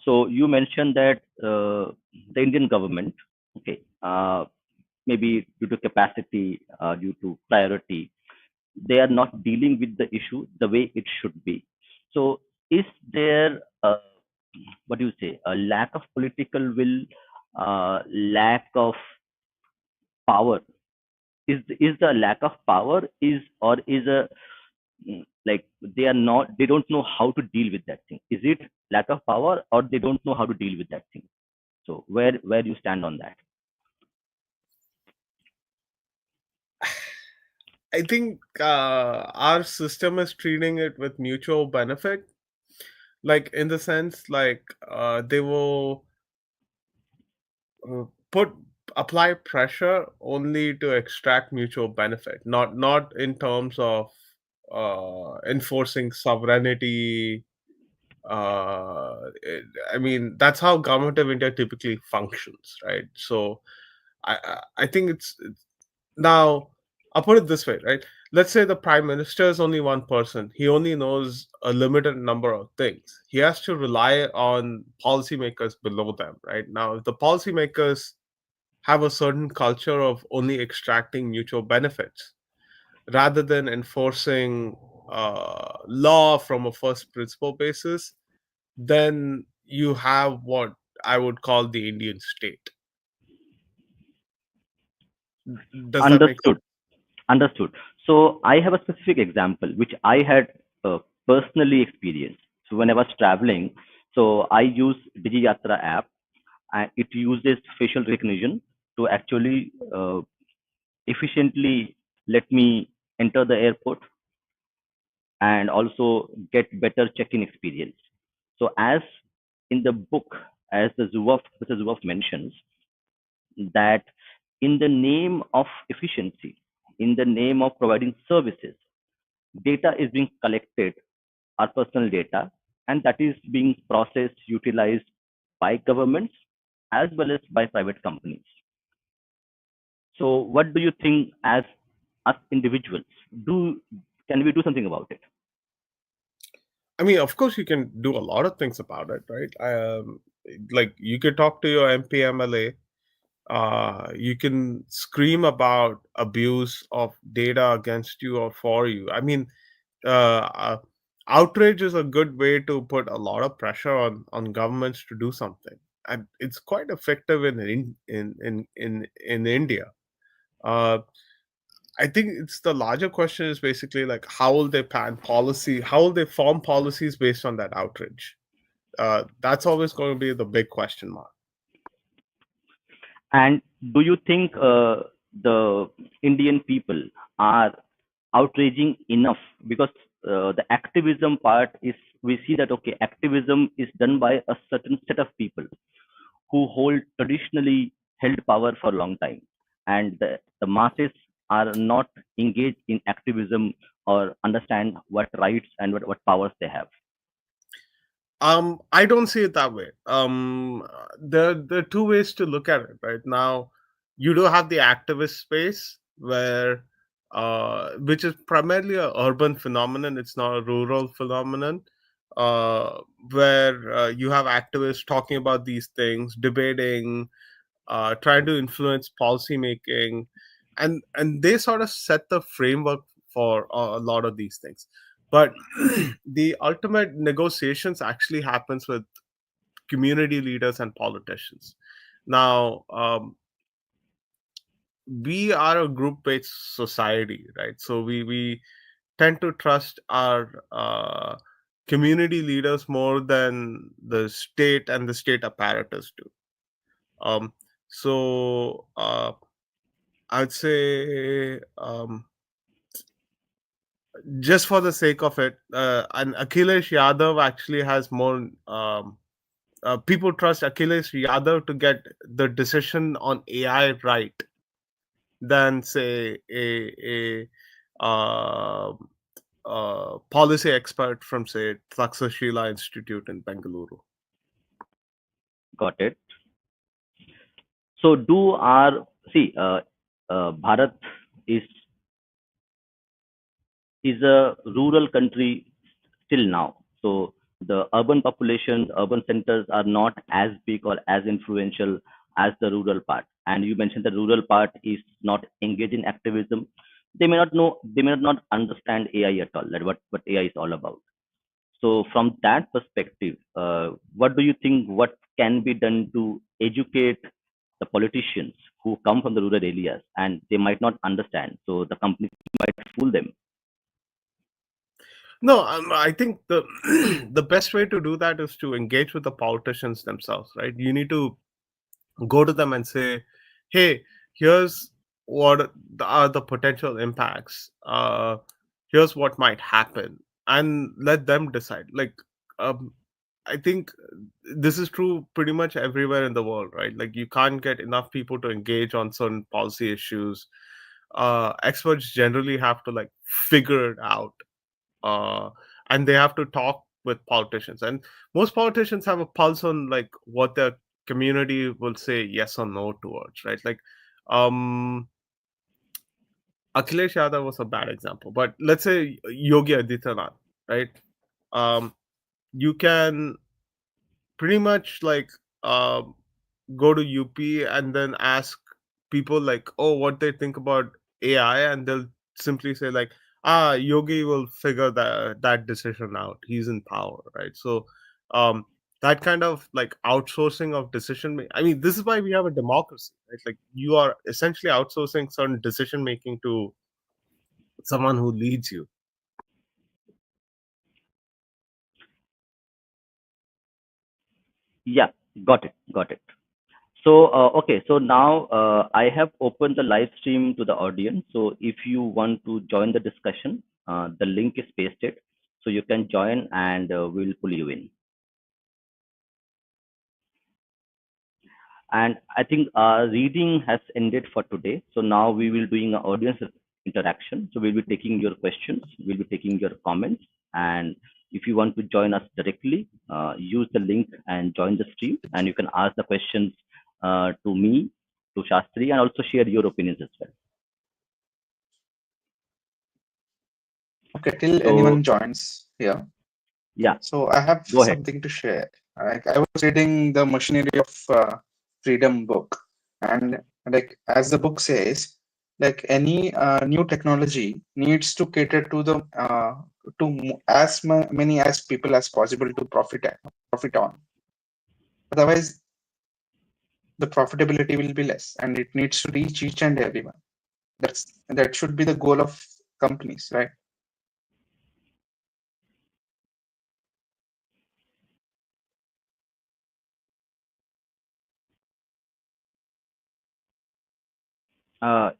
So you mentioned that the Indian government, okay, maybe due to capacity, due to priority, they are not dealing with the issue the way it should be. So is there what do you say, a lack of political will, lack of power Is the lack of power is or is a like they don't know how to deal with that thing? Is it lack of power or they don't know how to deal with that thing? So where you stand on that? I think our system is treating it with mutual benefit, like in the sense like they will uh, put apply pressure only to extract mutual benefit, not in terms of enforcing sovereignty. I mean, that's how government of India typically functions, right? So I think it's now, I'll put it this way, right? Let's say the prime minister is only one person. He only knows a limited number of things. He has to rely on policymakers below them, right? Now, if the policymakers have a certain culture of only extracting mutual benefits rather than enforcing law from a first principle basis, then you have what I would call the Indian state. Does that make sense? Understood. Understood. So I have a specific example which I had personally experienced. So when I was traveling, so I use DigiYatra app, and it uses facial recognition to actually efficiently let me enter the airport and also get better check-in experience. So as in the book, as the Mr. Zuboff mentions, that in the name of efficiency, in the name of providing services, data is being collected, our personal data, and that is being processed, utilized by governments as well as by private companies. So what do you think as us individuals? Do Can we do something about it? I mean, of course, you can do a lot of things about it, right? Like you could talk to your MP, MLA. You can scream about abuse of data against you or for you. I mean, uh, uh, outrage is a good way to put a lot of pressure on governments to do something, and it's quite effective in India. Uh, I think it's the larger question is basically like how will they plan policy, how will they form policies based on that outrage? That's always going to be the big question mark. And do you think the Indian people are outraging enough? Because the activism part is, we see that okay, activism is done by a certain set of people who hold traditionally held power for a long time, and the masses are not engaged in activism or understand what rights and what powers they have. I don't see it that way. There are two ways to look at it. Right now, you do have the activist space where, which is primarily a urban phenomenon. It's not a rural phenomenon. Uh, where you have activists talking about these things, debating, trying to influence policy making, and they sort of set the framework for a lot of these things. But the ultimate negotiations actually happens with community leaders and politicians. Now, we are a group-based society, right? So we tend to trust our community leaders more than the state and the state apparatus do. Um, so I'd say, just for the sake of it, and Akhilesh Yadav actually has more. People trust Akhilesh Yadav to get the decision on AI right than say a uh, policy expert from say Takshashila Institute in Bengaluru. Got it. So do our see Bharat is is a rural country still now. So the urban population, urban centers are not as big or as influential as the rural part. And you mentioned the rural part is not engaged in activism. They may not know, they may not understand AI at all, that what AI is all about. So from that perspective, what do you think? What can be done to educate the politicians who come from the rural areas and they might not understand. So the companies might fool them. No, I think the the best way to do that is to engage with the politicians themselves, right? You need to go to them and say, "Hey, here's what are the potential impacts. Here's what might happen," and let them decide. Like, um, I think this is true pretty much everywhere in the world, right? Like, you can't get enough people to engage on certain policy issues. Experts generally have to like figure it out, uh, and they have to talk with politicians. And most politicians have a pulse on like what their community will say yes or no towards, right? Like, um, Akhilesh Yadav was a bad example, but let's say Yogi Adityanath, right? Um, you can pretty much like go to UP and then ask people like, oh, what they think about AI, and they'll simply say like, Yogi will figure that decision out. He's in power, right? So, um, that kind of like outsourcing of decision making. I mean, this is why we have a democracy, right? Like you are essentially outsourcing certain decision making to someone who leads you. Yeah, got it. So, okay, so now I have opened the live stream to the audience. So, if you want to join the discussion, the link is pasted. So, you can join and we'll pull you in. And I think reading has ended for today. So, now we will doing an audience interaction. So, we'll be taking your questions, we'll be taking your comments. And if you want to join us directly, use the link and join the stream. And you can ask the questions to me, to Shastri, and also share your opinions as well. Okay, till So anyone joins here. yeah, So I have go ahead. something to share. Like I was reading the Machinery of Freedom book, and like as the book says, like any new technology needs to cater to the as many as people as possible to profit on. Otherwise, the profitability will be less, and it needs to reach each and everyone. That should be the goal of companies, right?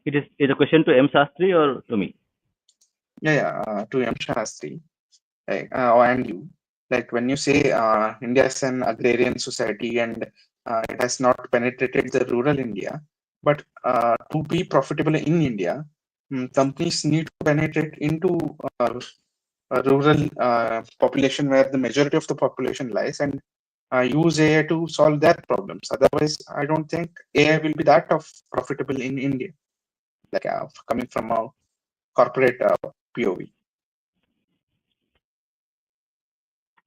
It is a question to M Shastri or to me? Yeah, to M. Shastri, like, and you, like when you say India is an agrarian society and it has not penetrated the rural India, but to be profitable in India, companies need to penetrate into a rural population where the majority of the population lies and use AI to solve their problems. Otherwise, I don't think AI will be that of profitable in India, like coming from a corporate POV.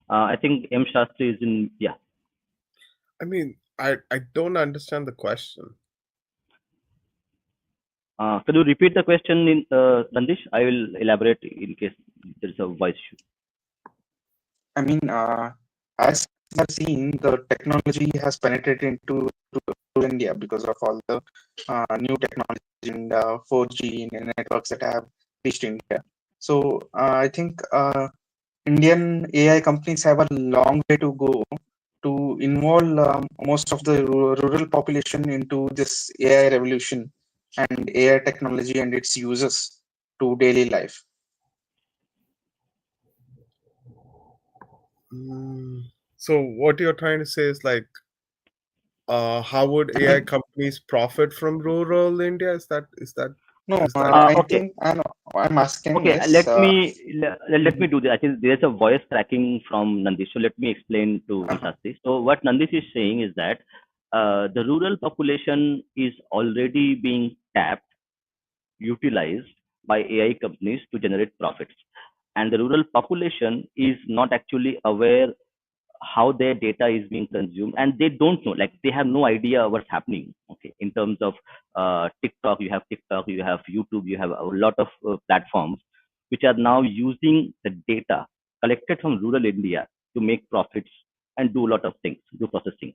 I think M Shastri is in. Yeah. I mean, I don't understand the question. Can you repeat the question in Sandesh? I will elaborate in case there is a voice issue. I mean, as I've seen, the technology has penetrated to India because of all the new technology and 4G networks that have reached India. So I think Indian AI companies have a long way to go to involve most of the rural population into this AI revolution and AI technology and its uses to daily life. So what you're trying to say is like, how would I AI mean, companies profit from rural India? no, Is that I Okay. think I'm asking Okay. is Let me do this. I think there is a voice cracking from Nandish. So let me explain to M uh-huh. Shastri. So what Nandish is saying is that the rural population is already being tapped, utilized by AI companies to generate profits, and the rural population is not actually aware how their data is being consumed, and they don't know, like they have no idea what's happening. Okay, in terms of TikTok, you have YouTube, you have a lot of platforms which are now using the data collected from rural India to make profits and do a lot of things, do processing.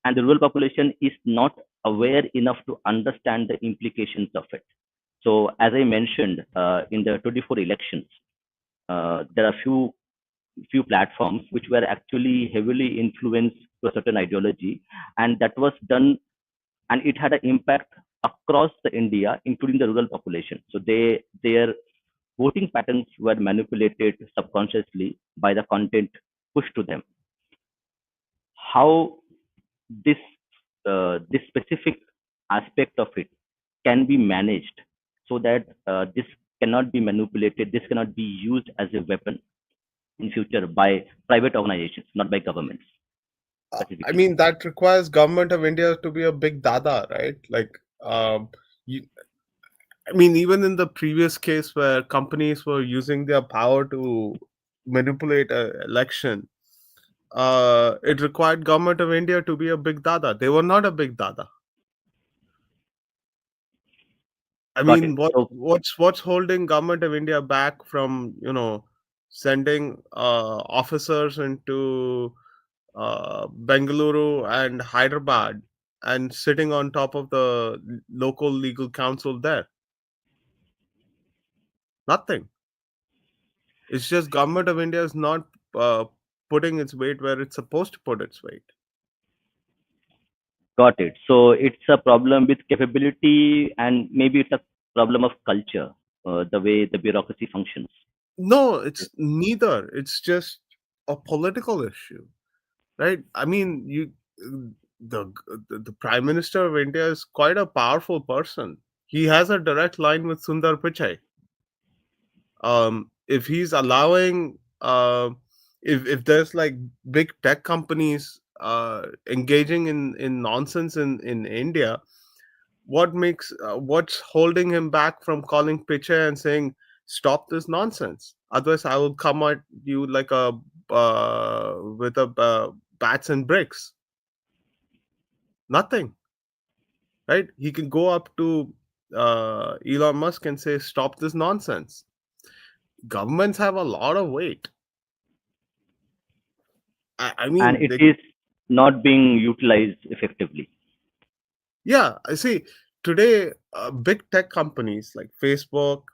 and the rural population is not aware enough to understand the implications of it. So, as I mentioned in the 24 elections, there are few platforms which were actually heavily influenced to a certain ideology, and that was done, and it had an impact across the India, including the rural population. So their voting patterns were manipulated subconsciously by the content pushed to them. How this this specific aspect of it can be managed so that this cannot be manipulated, this cannot be used as a weapon in future by private organizations, not by governments I specifically. mean, that requires government of India to be a big dada, right? Like, you, I mean, even in the previous case where companies were using their power to manipulate an election, it required government of India to be a big dada. They were not a big dada. I Got it. mean, So what's holding government of India back from sending officers into Bengaluru and Hyderabad and sitting on top of the local legal council there? Nothing. It's just government of India is not uh, putting its weight where it's supposed to put its weight. got it. So it's a problem with capability, and maybe it's a problem of culture, the way the bureaucracy functions. No, it's neither. It's just a political issue, right? I mean, the the Prime Minister of India is quite a powerful person. He has a direct line with Sundar Pichai. If he's allowing, if there's like big tech companies engaging in nonsense in India, what's holding him back from calling Pichai and saying stop this nonsense? Otherwise, I will come at you like a with a bats and bricks. Nothing, right? He can go up to Elon Musk and say stop this nonsense. Governments have a lot of weight. I And mean, it is not being utilized effectively. yeah, I see. Today, big tech companies like Facebook,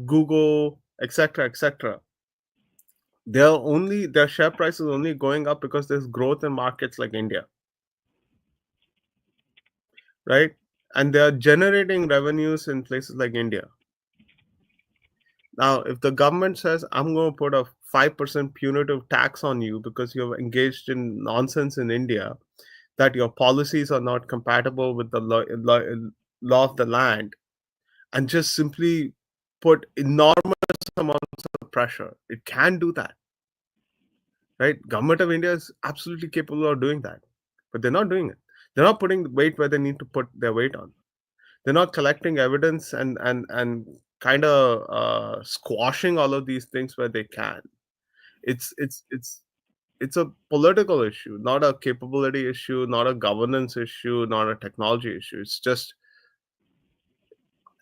Google, etc., etc., their share price is only going up because there's growth in markets like India, right? And they are generating revenues in places like India. Now, if the government says, I'm going to put a 5% punitive tax on you because you've engaged in nonsense in India, that your policies are not compatible with the law of the land, and just simply put enormous amounts of pressure, it can do that, right? Government of India is absolutely capable of doing that, but they're not doing it. They're not putting the weight where they need to put their weight on. They're not collecting evidence and kind of squashing all of these things where they can. It's it's it's it's a political issue, not a capability issue, not a governance issue, not a technology issue. It's just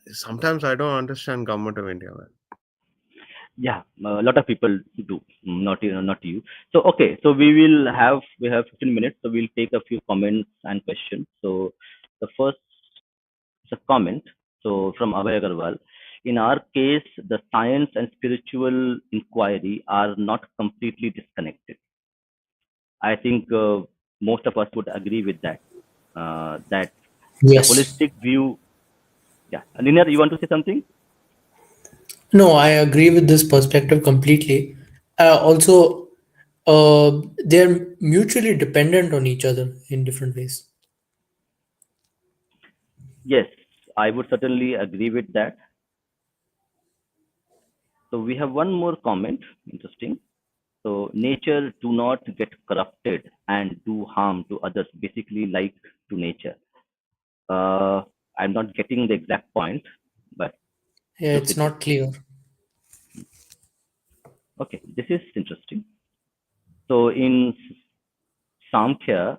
sometimes I don't understand government of India, man. Yeah, a lot of people do, not not you. So okay, so we have 15 minutes, so we'll take a few comments and questions. So the first is a comment. So from Abhay Agarwal, in our case, the science and spiritual inquiry are not completely disconnected. I think most of us would agree with that. That the Yes. holistic view. Yeah, Linear, you want to say something? No, I agree with this perspective completely. Also, they're mutually dependent on each other in different ways. Yes, I would certainly agree with that. So we have one more comment. Interesting. So nature do not get corrupted and do harm to others. Basically, like to nature. Uh, I'm not getting the exact point, but Yeah, looks it's not interesting. clear. Okay, this is interesting. So in Samkhya,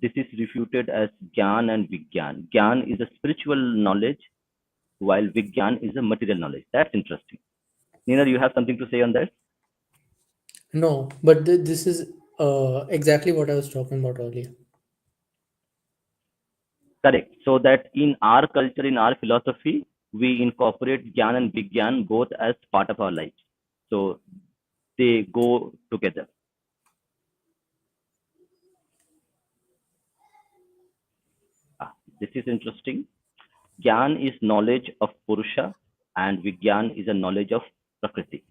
this is refuted as Gyan and Vigyan. Gyan is a spiritual knowledge, while Vigyan is a material knowledge. That's interesting. Nina, you have something to say on that? No, but this is Exactly what I was talking about earlier. Correct. So that in our culture, in our philosophy, we incorporate Gyan and Vigyan both as part of our lives. So they go together. This is interesting. Gyan is knowledge of Purusha and Vigyan is a knowledge of Prakriti.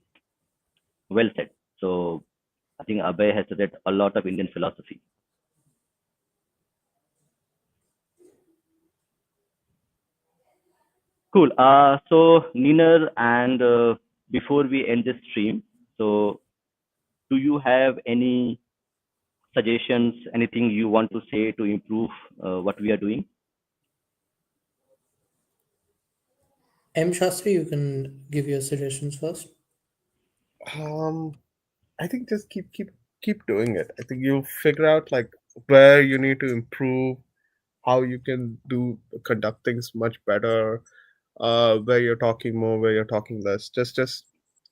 Well said. So I think Abhay has read a lot of Indian philosophy. Cool. So Niner, and before we end this stream, so do you have any suggestions, anything you want to say to improve what we are doing? M. Shastri, you can give your suggestions first. Um, I think just keep doing it. I think you'll figure out like where you need to improve, how you can conduct things much better, where you're talking more, where you're talking less. Just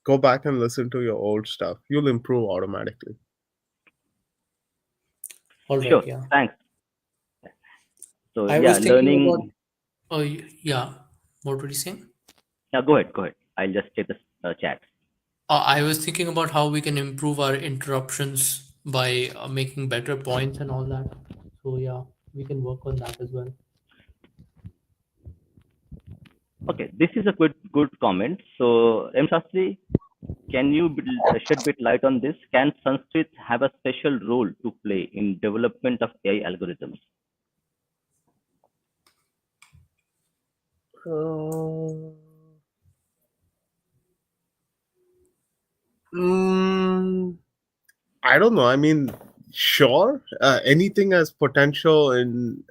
go back and listen to your old stuff. You'll improve automatically. All Sure. right, yeah. Thanks. So I yeah, was thinking about. learning. Oh, yeah. What were you saying? Yeah, go ahead. Go ahead. I'll just check the chat. I was thinking about how we can improve our interruptions by making better points and all that. So yeah, we can work on that as well. Okay, this is a good comment. So M Shastri, can you shed bit light on this? Can Sanskrit have a special role to play in development of AI algorithms? Uh, mm, I don't know. I mean, sure, anything has potential in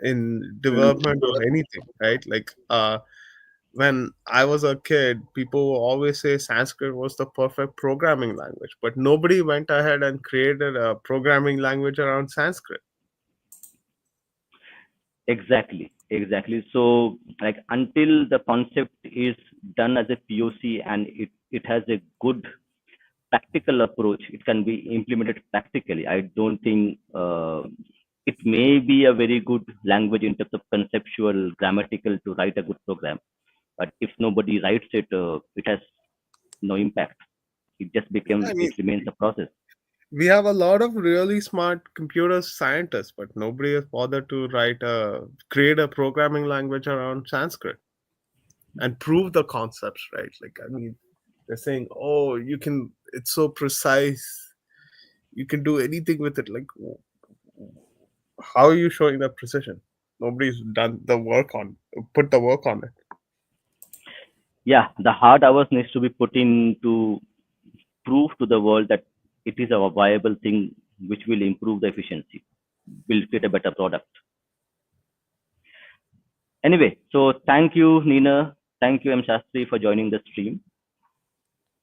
development of anything, right? Like when I was a kid, people would always say Sanskrit was the perfect programming language, but nobody went ahead and created a programming language around Sanskrit. Exactly, exactly. So like until the concept is done as a POC and it has a good practical approach, it can be implemented practically. I don't think it may be a very good language in terms of conceptual, grammatical to write a good program. But if nobody writes it, it has no impact. It just I became, mean, it remains a process. we have a lot of really smart computer scientists, but nobody has bothered to create a programming language around Sanskrit and prove the concepts, right? Like, I mean, they're saying, oh, it's so precise, you can do anything with it. Like, how are you showing that precision? Nobody's done the work put the work on it. Yeah, the hard hours needs to be put in to prove to the world that it is a viable thing which will improve the efficiency, will create a better product. Anyway, so thank you, Nina. Thank you, M. Shastri, for joining the stream.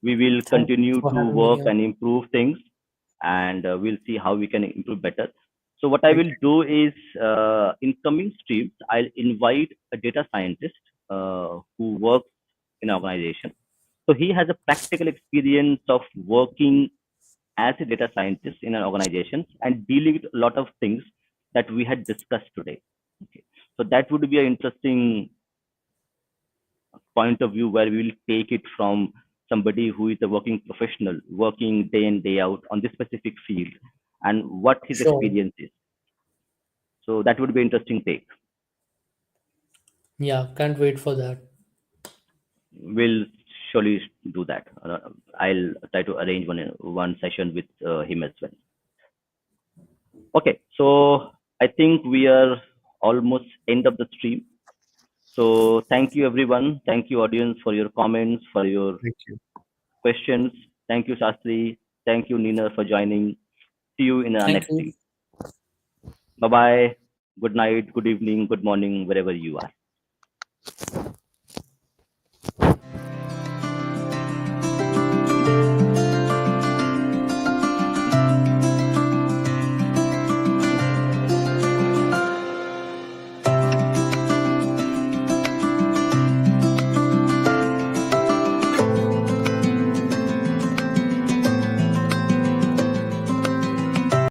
We will Thanks continue for to having me work here. and improve things, and we'll see how we can improve better. So what I Thank will do is, in coming streams, I'll invite a data scientist who works in an organization. So he has a practical experience of working as a data scientist in an organization and dealing with a lot of things that we had discussed today. Okay. So that would be an interesting point of view where we will take it from somebody who is a working professional, working day in, day out on this specific field, and what his Sure. experience is. So that would be an interesting take. Yeah, can't wait for that. We'll surely do that. I'll try to arrange one session with him as well. Okay, so I think we are almost end of the stream. So thank you everyone. Thank you audience for your comments, for your you. questions. Thank you Shastri. Thank you Nina for joining. See you in our Thank next you. stream. Bye bye. Good night, good evening, good morning, wherever you are.